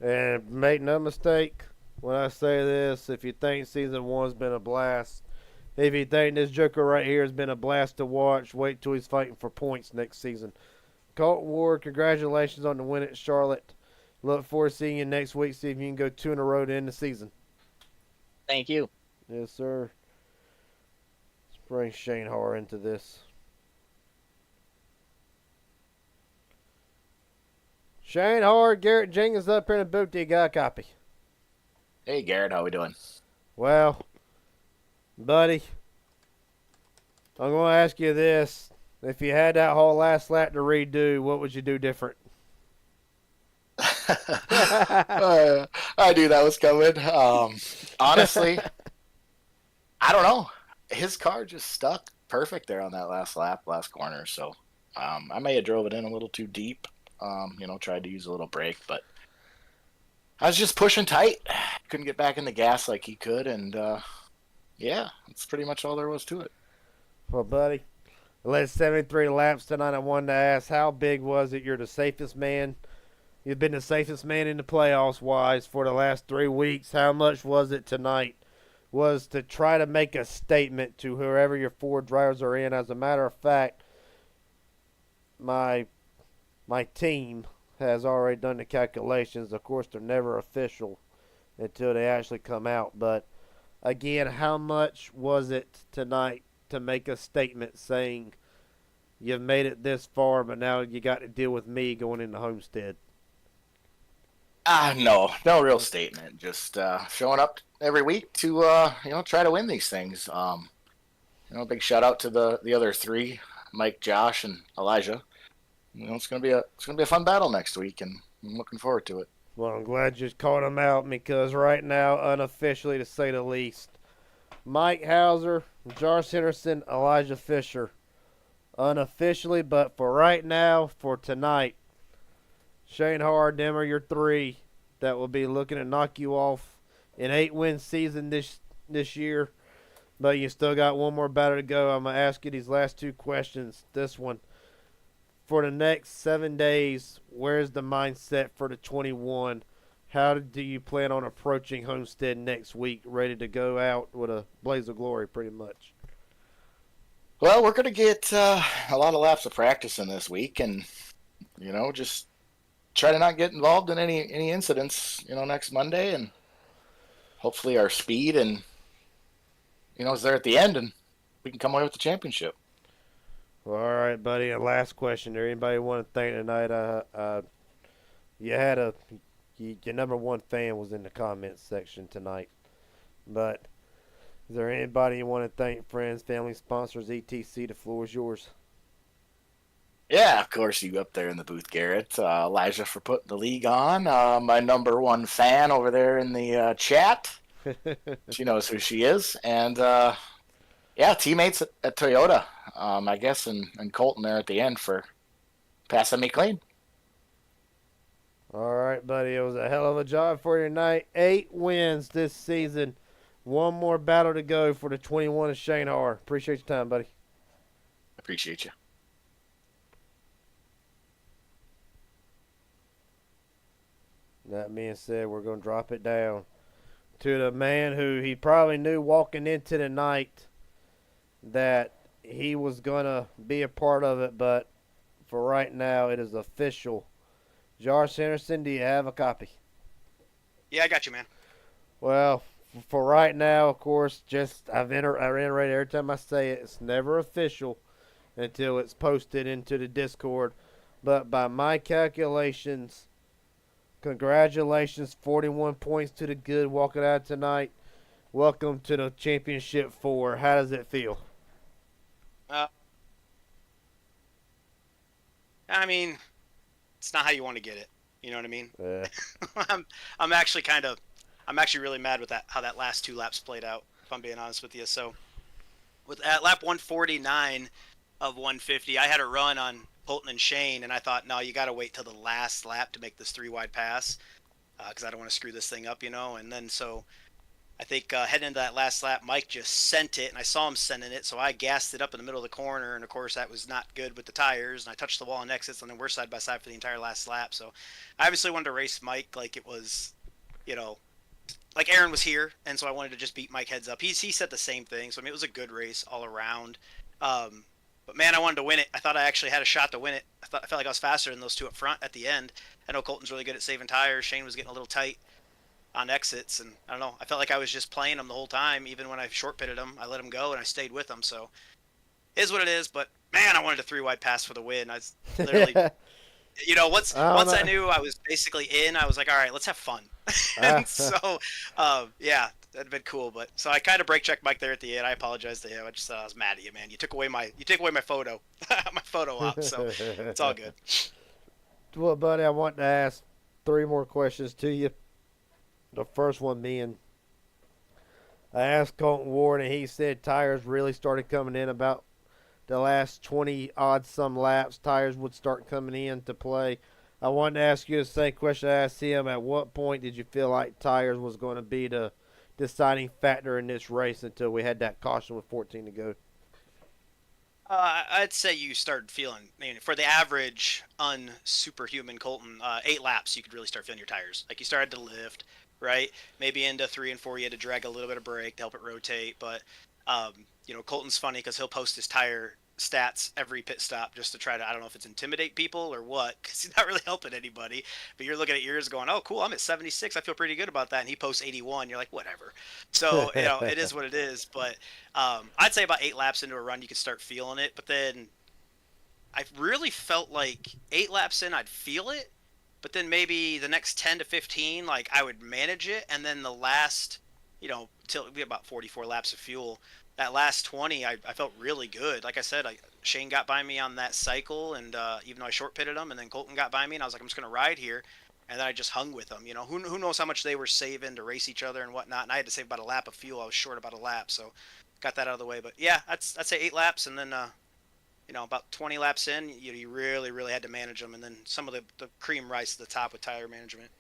And make no mistake when I say this, if you think season 1's been a blast, If you think this Joker right here has been a blast to watch, wait till he's fighting for points next season. Colton Ward, congratulations on the win at Charlotte. Look forward to seeing you next week. See if you can go 2 in a row to end the season. Thank you. Yes, sir. Let's bring Shane Har into this. Shane Har, Garrett Jenkins up here in the booth. Do you got a copy? Hey, Garrett, how we doing? Well, buddy, I'm going to ask you this. If you had that whole last lap to redo, what would you do different? I knew that was coming. Honestly, I don't know. His car just stuck perfect there on that last lap, last corner. So I may have drove it in a little too deep. Tried to use a little brake, but I was just pushing tight. Couldn't get back in the gas like he could, and yeah, that's pretty much all there was to it. Well, buddy, I led 73 laps tonight. I wanted to ask, how big was it? You're the safest man. You've been the safest man in the playoffs wise for the last 3 weeks. How much was it tonight? Was to try to make a statement to whoever your 4 drivers are in. As a matter of fact, my team has already done the calculations. Of course, they're never official until they actually come out. But again, how much was it tonight to make a statement saying you've made it this far, but now you got to deal with me going into Homestead? No real statement. Just showing up every week to try to win these things. Big shout out to the other 3, Mike, Josh, and Elijah. It's gonna be a fun battle next week, and I'm looking forward to it. Well, I'm glad you called them out, because right now, unofficially to say the least, Mike Hauser, Josh Henderson, Elijah Fisher, unofficially, but for right now, for tonight, Shane Hard, them are your 3 that will be looking to knock you off an 8-win season this year. But you still got one more battle to go. I'm going to ask you these last 2 questions. This one, for the next 7 days, where's the mindset for the 21? How do you plan on approaching Homestead next week, ready to go out with a blaze of glory pretty much? Well, we're going to get a lot of laps of practice in this week, and, just try to not get involved in any incidents, next Monday, and hopefully our speed and, is there at the end, and we can come away with the championship. Well, all right, buddy. And last question there. Anybody want to thank tonight? Your number 1 fan was in the comments section tonight. But is there anybody you want to thank? Friends, family, sponsors, etc. The floor is yours. Yeah, of course, you up there in the booth, Garrett. Elijah for putting the league on. My number 1 fan over there in the chat. She knows who she is. And, teammates at Toyota, I guess, and Colton there at the end for passing me clean. All right, buddy. It was a hell of a job for you tonight. 8 wins this season. 1 more battle to go for the 21 of Shane Har. Appreciate your time, buddy. Appreciate you. That being said, we're going to drop it down to the man who he probably knew walking into the night that he was going to be a part of it, but for right now, it is official. Josh Henderson, do you have a copy? Yeah, I got you, man. Well, for right now, of course, I reiterate every time I say it, it's never official until it's posted into the Discord. But by my calculations, congratulations, 41 points to the good walking out tonight. Welcome to the Championship 4. How does it feel? I mean, it's not how you want to get it. You know what I mean? Yeah. I'm actually really mad with how that last 2 laps played out, if I'm being honest with you. So, at lap 149 of 150, I had a run on Colton and Shane, and I thought, no, you got to wait till the last lap to make this 3-wide pass, because I don't want to screw this thing up, And then so I think heading into that last lap, Mike just sent it, and I saw him sending it, so I gassed it up in the middle of the corner, and of course that was not good with the tires, and I touched the wall on exits, and then we're side by side for the entire last lap. So I obviously wanted to race Mike like it was, like Aaron was here, and so I wanted to just beat Mike heads up. He said the same thing. So I mean, it was a good race all around. But man, I wanted to win it. I thought I actually had a shot to win it. I felt like I was faster than those two up front at the end. I know Colton's really good at saving tires. Shane was getting a little tight on exits, and I don't know. I felt like I was just playing him the whole time. Even when I short pitted him, I let him go and I stayed with him. So it is what it is. But man, I wanted a 3-wide pass for the win. I was literally, you know, once I knew I was basically in, I was like, all right, let's have fun. And so, yeah, that'd been cool. But so I kind of brake checked Mike there at the end. I apologize to him. I just thought I was mad at you, man. You took away my photo, my photo op. So it's all good. Well, buddy, I want to ask 3 more questions to you. The first one being, I asked Colton Ward, and he said tires really started coming in about the last 20 odd some laps. Tires would start coming in to play. I wanted to ask you the same question I asked him. At what point did you feel like tires was going to be the deciding factor in this race until we had that caution with 14 to go? I'd say you started feeling, I mean, for the average unsuperhuman Colton, 8 laps, you could really start feeling your tires. Like you started to lift, right? Maybe into 3 and 4, you had to drag a little bit of brake to help it rotate. But, you know, Colton's funny because he'll post his tire stats every pit stop just to try to, I don't know if it's intimidate people or what, because he's not really helping anybody. But you're looking at yours going, oh, cool, I'm at 76. I feel pretty good about that. And he posts 81. You're like, whatever. So, you know, it is what it is. But I'd say about 8 laps into a run, you could start feeling it. But then I really felt like 8 laps in, I'd feel it. But then maybe the next 10 to 15, like I would manage it. And then the last, you know, till we had about 44 laps of fuel, that last 20, I felt really good. Like I said, Shane got by me on that cycle, and even though I short pitted him, and then Colton got by me, and I was like, I'm just going to ride here. And then I just hung with them. You know, who knows how much they were saving to race each other and whatnot. And I had to save about a lap of fuel. I was short about a lap, so got that out of the way. But yeah, I'd say 8 laps, and then you know, about 20 laps in, you really, really had to manage them. And then some of the cream rise to the top with tire management.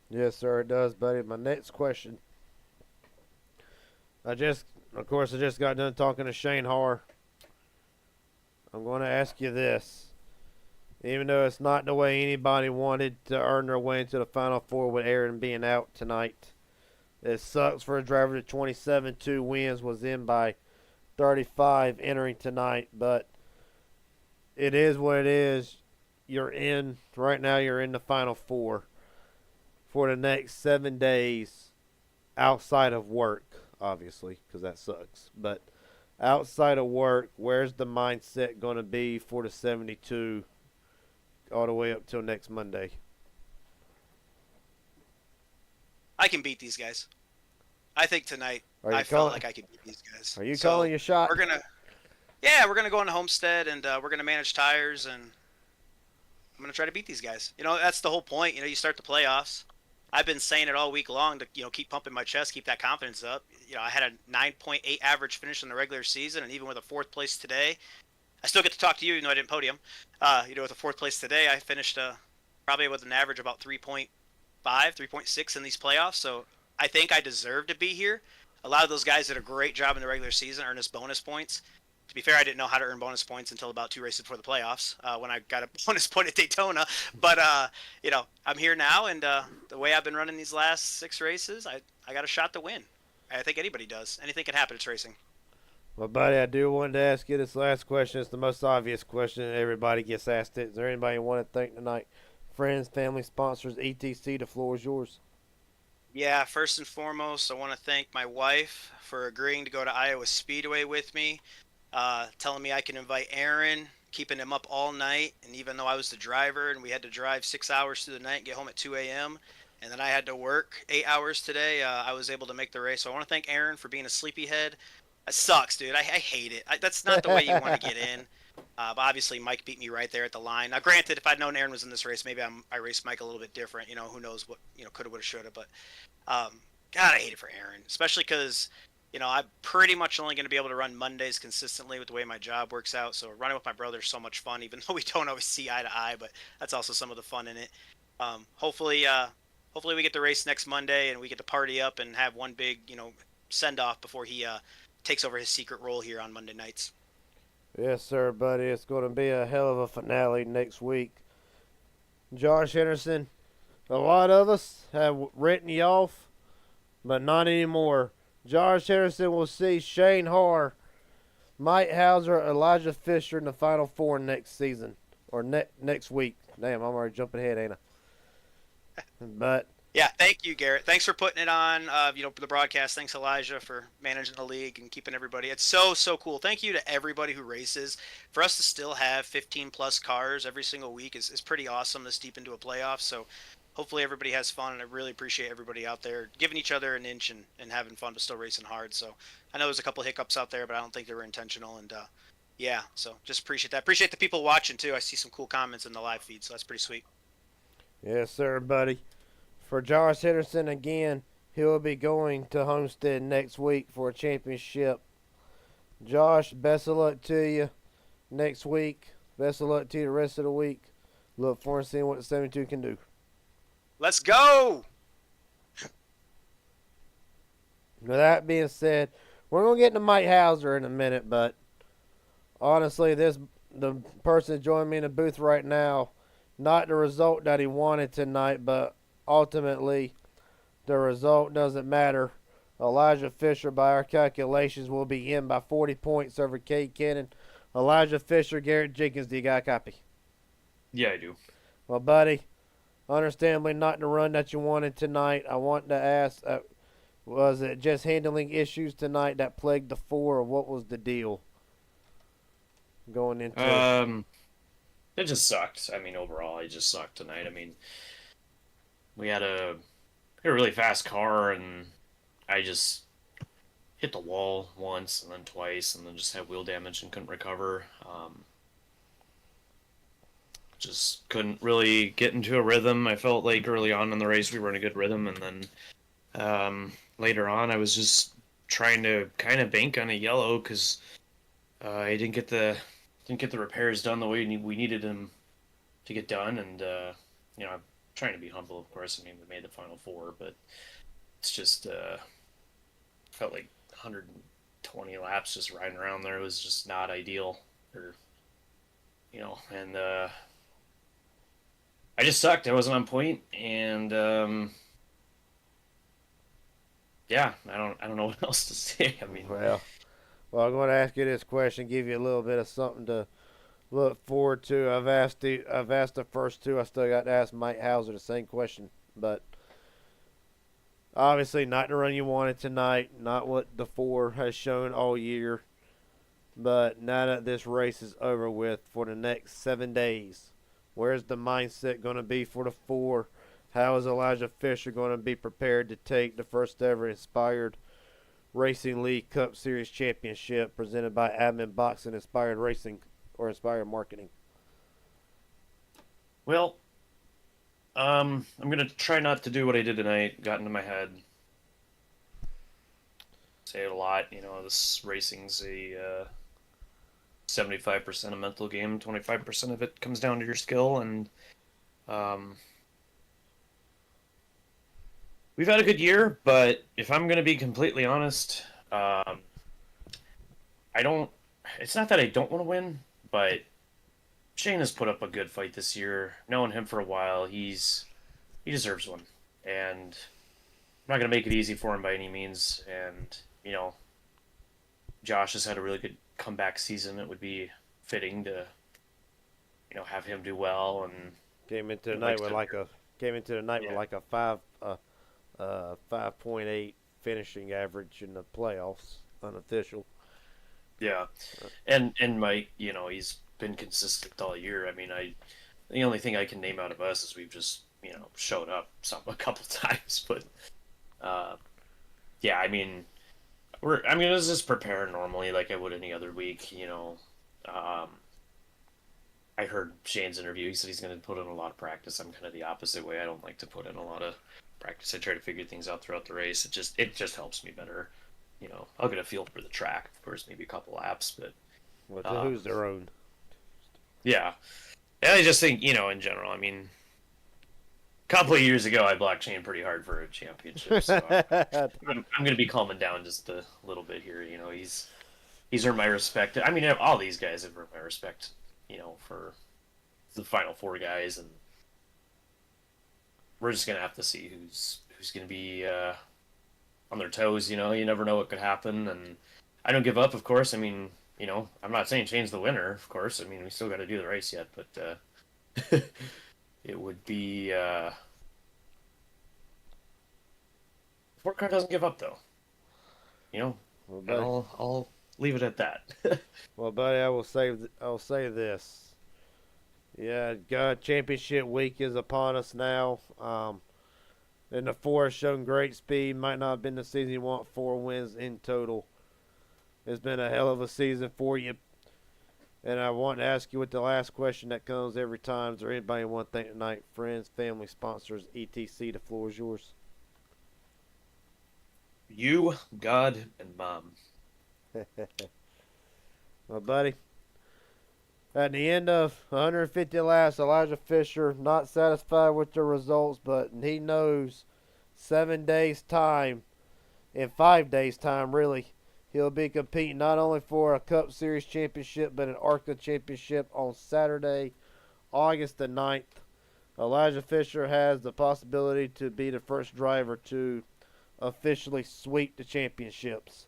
Yes, sir, it does, buddy. My next question. I just got done talking to Shane Har. I'm going to ask you this. Even though it's not the way anybody wanted to earn their way into the Final Four with Aaron being out tonight, it sucks for a driver that 27-2 wins, was in by 35 entering tonight, but it is what it is. You're in, right now you're in the Final Four for the next 7 days outside of work. Obviously, because that sucks. But outside of work, where's the mindset going to be for the 72 all the way up till next Monday? I can beat these guys. I think tonight I felt like I could beat these guys. Are you calling your shot? We're gonna go into Homestead, and we're gonna manage tires, and I'm gonna try to beat these guys. You know, that's the whole point. You know, you start the playoffs. I've been saying it all week long to, you know, keep pumping my chest, keep that confidence up. You know, I had a 9.8 average finish in the regular season, and even with a 4th place today, I still get to talk to you, even though I didn't podium. You know, with a 4th place today, I finished probably with an average about 3.5, 3.6 in these playoffs. So I think I deserve to be here. A lot of those guys did a great job in the regular season, earned us bonus points. To be fair, I didn't know how to earn bonus points until about 2 races before the playoffs, when I got a bonus point at Daytona. But, you know, I'm here now, and the way I've been running these last 6 races, I got a shot to win. I think anybody does. Anything can happen. It's racing. Well, buddy, I do want to ask you this last question. It's the most obvious question, and everybody gets asked it. Is there anybody you want to thank tonight? Friends, family, sponsors, etc. The floor is yours. Yeah, first and foremost, I want to thank my wife for agreeing to go to Iowa Speedway with me. Telling me I can invite Aaron, keeping him up all night. And even though I was the driver and we had to drive 6 hours through the night and get home at 2 a.m., and then I had to work 8 hours today, I was able to make the race. So I want to thank Aaron for being a sleepyhead. It sucks, dude. I hate it. That's not the way you want to get in. But obviously, Mike beat me right there at the line. Now, granted, if I'd known Aaron was in this race, maybe I raced Mike a little bit different. You know, who knows what, you know, coulda, woulda, shoulda. But, God, I hate it for Aaron, especially because, you know, I'm pretty much only going to be able to run Mondays consistently with the way my job works out. So running with my brother is so much fun, even though we don't always see eye to eye. But that's also some of the fun in it. Hopefully we get to race next Monday and we get to party up and have one big, you know, send off before he takes over his secret role here on Monday nights. Yes, sir, buddy. It's going to be a hell of a finale next week. Josh Henderson, A lot of us have written you off, but not anymore. Josh Henderson will see Shane Haar, Mike Hauser, Elijah Fisher in the Final Four next season. Or next week. Damn, I'm already jumping ahead, ain't I? But Yeah, thank you, Garrett. Thanks for putting it on, the broadcast. Thanks, Elijah, for managing the league and keeping everybody. It's so cool. Thank you to everybody who races. For us to still have 15-plus cars every single week is pretty awesome this deep into a playoff. So hopefully everybody has fun, and I really appreciate everybody out there giving each other an inch and having fun, but still racing hard. So I know there's a couple hiccups out there, but I don't think they were intentional. And, yeah, so just appreciate that. Appreciate the people watching, too. I see some cool comments in the live feed, so that's pretty sweet. yes, sir, buddy. For Josh Henderson, again, he'll be going to Homestead next week for a championship. Josh, best of luck to you next week. Best of luck to you the rest of the week. Look forward to seeing what the 72 can do. Let's go! With that being said, we're going to get into Mike Hauser in a minute, but honestly, the person joining me in the booth right now, not the result that he wanted tonight, but ultimately, the result doesn't matter. Elijah Fisher, by our calculations, will be in by 40 points over Cade Cannon. Elijah Fisher, Garrett Jenkins, do you got a copy? Yeah, I do. Well, buddy, understandably not the run that you wanted tonight. I want to ask, was it just handling issues tonight that plagued the 4, or what was the deal going into it? It just sucked. I mean, overall, it just sucked tonight. I mean, we had a really fast car, and I just hit the wall once and then twice, and then just had wheel damage and couldn't recover. Just couldn't really get into a rhythm. I felt like early on in the race we were in a good rhythm, and then later on I was just trying to kind of bank on a yellow because I didn't get the repairs done the way we needed them to get done, and I'm trying to be humble, of course. I mean, we made the Final Four, but it's just felt like 120 laps just riding around there was just not ideal, and I just sucked. I wasn't on point, and yeah, I don't know what else to say. I mean, Well, I'm going to ask you this question, give you a little bit of something to look forward to. I've asked the first two. I still got to ask Mike Hauser the same question, but obviously not the run you wanted tonight, not what the 4 has shown all year. But now that this race is over with for the next 7 days, where's the mindset going to be for the 4? How is Elijah Fisher going to be prepared to take the first ever Inspired Racing League Cup Series Championship presented by Admin Boxing, Inspired Racing, or Inspired Marketing? well, I'm gonna try not to do what I did tonight. Got into my head. Say it a lot. This racing's a 75% a mental game. 25% of it comes down to your skill, and we've had a good year. But if I'm gonna be completely honest, I don't. It's not that I don't want to win, but Shane has put up a good fight this year. Knowing him for a while, he deserves one, and I'm not gonna make it easy for him by any means. And Josh has had a really good comeback season. It would be fitting to have him do well. And Came into the night with like a 5.8 finishing average in the playoffs, unofficial. Yeah, and Mike, he's been consistent all year. I mean, the only thing I can name out of us is we've just showed up a couple times, but yeah, I mean, let's just prepare normally like I would any other week. I heard Shane's interview. He said he's going to put in a lot of practice. I'm kind of the opposite way. I don't like to put in a lot of practice. I try to figure things out throughout the race. It just helps me better. I'll get a feel for the track, of course, maybe a couple laps, but to who's their own. Yeah. And I just think, in general, I mean, a couple of years ago, I blocked Shane pretty hard for a championship, so I'm going to be calming down just a little bit here. He's earned my respect. I mean, all these guys have earned my respect, for the Final Four guys, and we're just gonna have to see who's gonna be on their toes. You know, you never know what could happen, and I don't give up. Of course, I mean, you know, I'm not saying change the winner. Of course, I mean we still got to do the race yet, but it would be Sport Car doesn't give up though. You know, Well, and buddy, I'll leave it at that. well, buddy, I'll say this. Yeah, God, championship week is upon us now. And the four has shown great speed. Might not have been the season you want. 4 wins in total. It's been a hell of a season for you. And I want to ask you with the last question that comes every time. Is there anybody want to thank tonight? Friends, family, sponsors, etc. The floor is yours. You, God, and Mom. Well, buddy, at the end of 150 laps, Elijah Fisher not satisfied with the results, but he knows 7 days' time, in 5 days' time, really, he'll be competing not only for a Cup Series championship, but an ARCA championship on Saturday, August the 9th. Elijah Fisher has the possibility to be the first driver to officially sweep the championships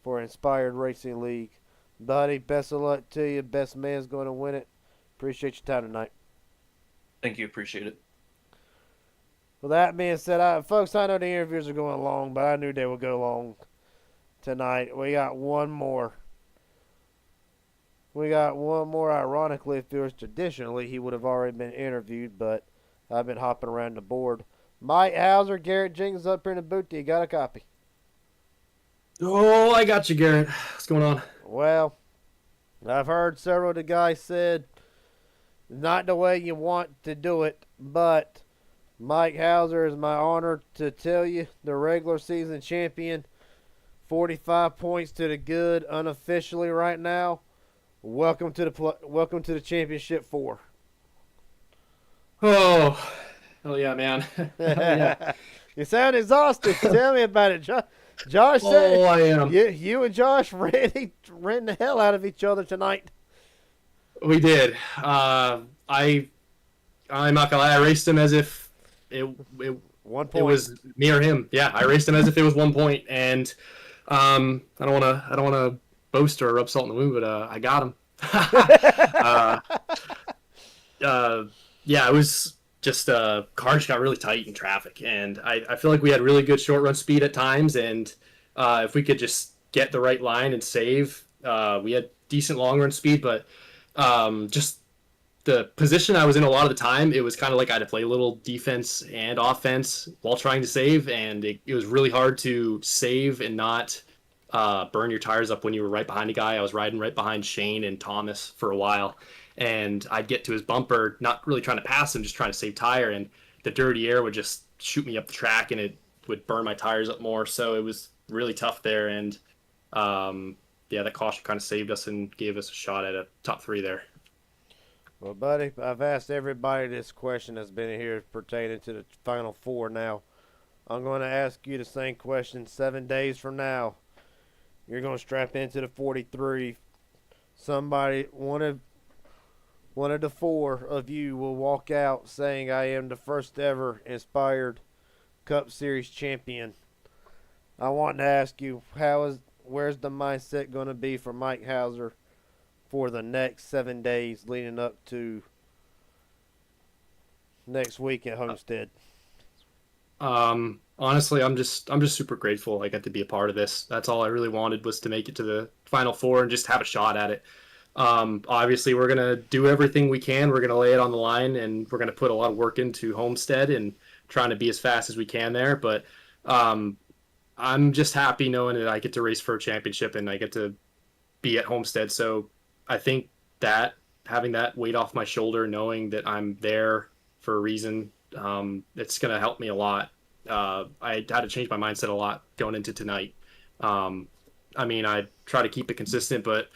for Inspired Racing League. Buddy, best of luck to you. Best man's going to win it. Appreciate your time tonight. Thank you, appreciate it. Well, that being said, folks, I know the interviews are going long, but I knew they would go long tonight. We got one more. Ironically, if it was traditionally, he would have already been interviewed, but I've been hopping around the board. Mike Hauser, Garrett Jenkins up here in the booth. You got a copy? Oh, I got you, Garrett. What's going on? Well, I've heard several of the guys said not the way you want to do it, but Mike Hauser, is my honor to tell you, the regular season champion, 45 points to the good unofficially right now. Welcome to the championship 4. Oh, hell yeah, man. Hell yeah. You sound exhausted. Tell me about it, Josh. Josh said, I am. You and Josh ran the hell out of each other tonight. We did. I'm not gonna lie. I raced him as if it 1 point. It was me or him. Yeah, I raced him as if it was 1 point, and I don't wanna boast or rub salt in the wound, but I got him. Yeah, it was just cars got really tight in traffic, and I feel like we had really good short run speed at times, and if we could just get the right line and save, we had decent long run speed, but just the position I was in a lot of the time, it was kind of like I had to play a little defense and offense while trying to save, and it was really hard to save and not burn your tires up when you were right behind a guy. I was riding right behind Shane and Thomas for a while, and I'd get to his bumper, not really trying to pass him, just trying to save tire, and the dirty air would just shoot me up the track, and it would burn my tires up more. So it was really tough there, and yeah, that caution kind of saved us and gave us a shot at a top 3 there. Well, buddy, I've asked everybody this question that's been here pertaining to the Final 4 now. I'm going to ask you the same question 7 days from now. You're going to strap into the 43. Somebody, one of the 4 of you will walk out saying, I am the first ever Inspired Cup Series champion. I want to ask you, where's the mindset going to be for Mike Hauser for the next 7 days leading up to next week at Homestead? Honestly, I'm just super grateful I got to be a part of this. That's all I really wanted, was to make it to the Final 4 and just have a shot at it. Obviously, we're going to do everything we can. We're going to lay it on the line, and we're going to put a lot of work into Homestead and trying to be as fast as we can there. But I'm just happy knowing that I get to race for a championship and I get to be at Homestead. So I think that having that weight off my shoulder, knowing that I'm there for a reason, it's going to help me a lot. I had to change my mindset a lot going into tonight. I mean, I try to keep it consistent, but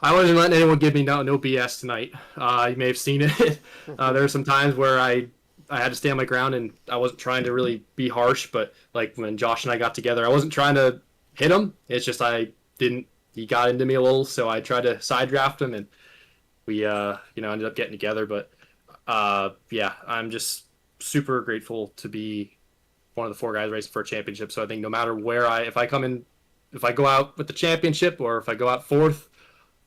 I wasn't letting anyone give me no BS tonight. You may have seen it. There were some times where I had to stand my ground, and I wasn't trying to really be harsh, but like when Josh and I got together, I wasn't trying to hit him. It's just he got into me a little, so I tried to side draft him, and we ended up getting together. But yeah, I'm just super grateful to be one of the 4 guys racing for a championship. So I think no matter where if I go out with the championship or if I go out 4th,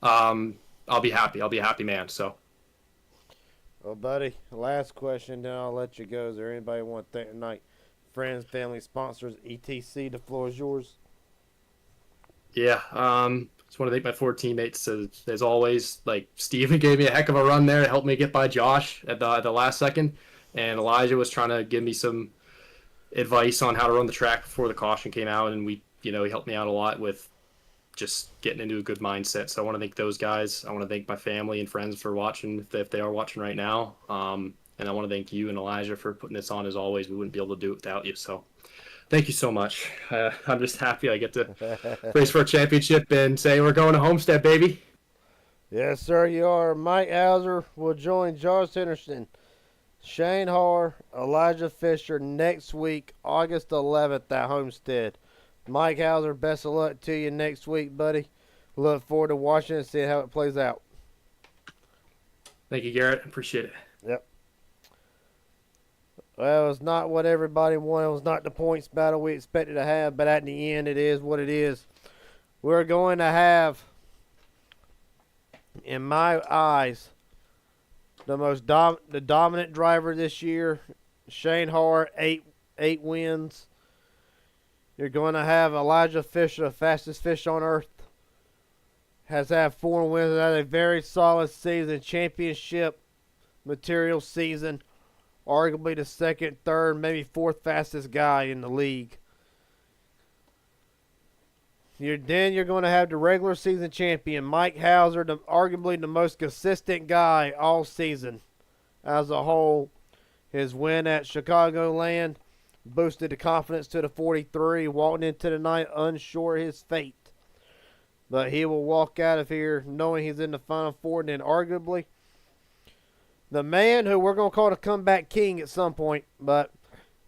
I'll be happy. I'll be a happy man. So. Well, buddy, last question, then I'll let you go. Is there anybody want to thank tonight? Friends, family, sponsors, etc. The floor is yours. Yeah, just want to thank my 4 teammates. As always, like Steven gave me a heck of a run there to help me get by Josh at the last second, and Elijah was trying to give me some advice on how to run the track before the caution came out, and he helped me out a lot with just getting into a good mindset. So I want to thank those guys. I want to thank my family and friends for watching, if they are watching right now. And I want to thank you and Elijah for putting this on. As always, we wouldn't be able to do it without you. So thank you so much. I'm just happy I get to race for a championship and say we're going to Homestead, baby. Yes, sir, you are. Mike Hauser will join Josh Henderson, Shane Har, Elijah Fisher next week, August 11th at Homestead. Mike Hauser, best of luck to you next week, buddy. Look forward to watching and seeing how it plays out. Thank you, Garrett. Appreciate it. Yep. Well, it was not what everybody wanted. It was not the points battle we expected to have, but at the end, it is what it is. We're going to have, in my eyes, the dominant driver this year, Shane Hart, eight wins. You're going to have Elijah Fisher, the fastest fish on earth. Has had 4 wins. Had a very solid season, championship material season. Arguably the 2nd, 3rd, maybe 4th fastest guy in the league. Then you're going to have the regular season champion, Mike Hauser, arguably the most consistent guy all season as a whole. His win at Chicagoland boosted the confidence to the 43, walking into the night unsure of his fate. But he will walk out of here knowing he's in the Final Four, and then arguably the man who we're going to call the comeback king at some point, but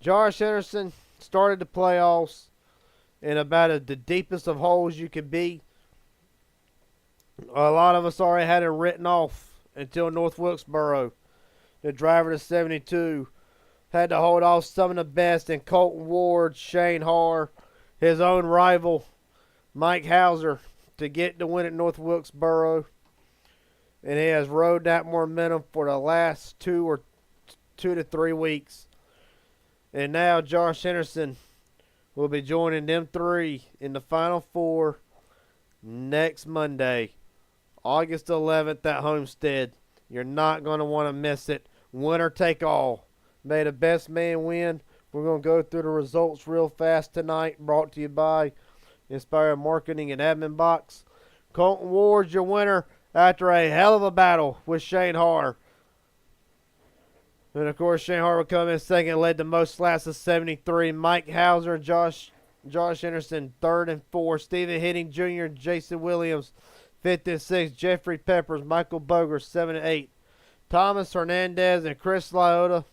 Josh Henderson started the playoffs in about the deepest of holes you could be. A lot of us already had him written off until North Wilkesboro. The driver to 72 had to hold off some of the best in Colton Ward, Shane Har, his own rival, Mike Hauser, to get the win at North Wilkesboro. And he has rode that momentum for the last 2 to 3 weeks. And now Josh Henderson will be joining them 3 in the Final Four next Monday, August 11th at Homestead. You're not going to want to miss it. Winner take all. May the best man win. We're going to go through the results real fast tonight. Brought to you by Inspire Marketing and Admin Box. Colton Ward's your winner after a hell of a battle with Shane Har. And, of course, Shane Har will come in second, led the most laps of 73. Mike Hauser and Josh Henderson, 3rd and 4th. Stephen Hitting Jr., Jason Williams, 5th and 6th. Jeffrey Peppers, Michael Boger, 7 and 8. Thomas Hernandez and Chris Liotta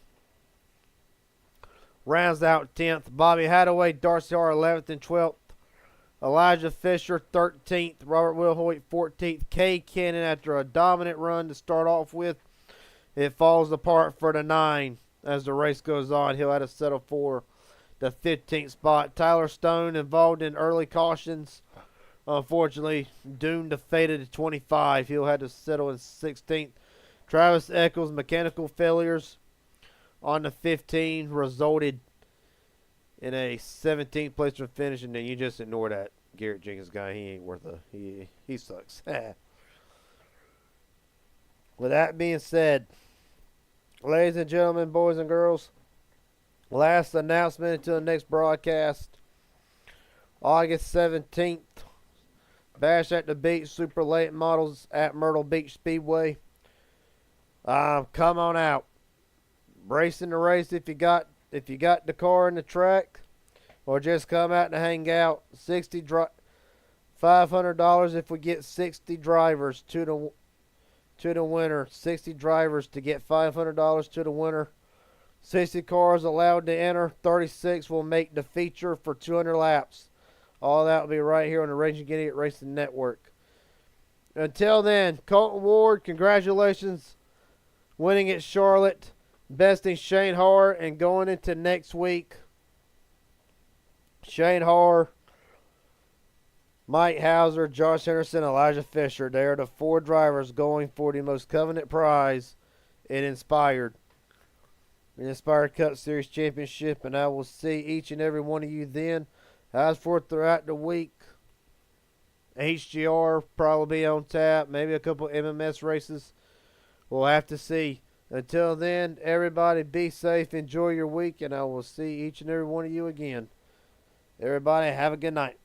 rounds out 10th. Bobby Hadaway, Darcy Har, 11th and 12th. Elijah Fisher, 13th. Robert Wilhoit, 14th. Kay Cannon, after a dominant run to start off with, it falls apart for the 9 as the race goes on. He'll have to settle for the 15th spot. Tyler Stone, involved in early cautions, unfortunately doomed to fade to 25. He'll have to settle in 16th. Travis Eccles, mechanical failures on the 15 resulted in a 17th place for finish, and then you just ignore that Garrett Jenkins guy. He ain't worth he sucks. With that being said, ladies and gentlemen, boys and girls, last announcement until the next broadcast, August 17th, Bash at the Beach Super Late Models at Myrtle Beach Speedway. Come on out. Racing the race if you got the car in the track, or just come out and hang out. $500 if we get 60 drivers to the winner. 60 drivers to get $500 to the winner. 60 cars allowed to enter. 36 will make the feature for 200 laps. All that will be right here on the Raging Idiot Racing Network. Until then, Colton Ward, congratulations winning at Charlotte. besting Shane Har, and going into next week, Shane Har, Mike Hauser, Josh Henderson, Elijah Fisher. They are the 4 drivers going for the most coveted prize in Inspired. The Inspired Cup Series Championship, and I will see each and every one of you then. As for throughout the week, HGR probably be on tap, maybe a couple MMS races. We'll have to see. Until then, everybody be safe, enjoy your week, and I will see each and every one of you again. Everybody have a good night.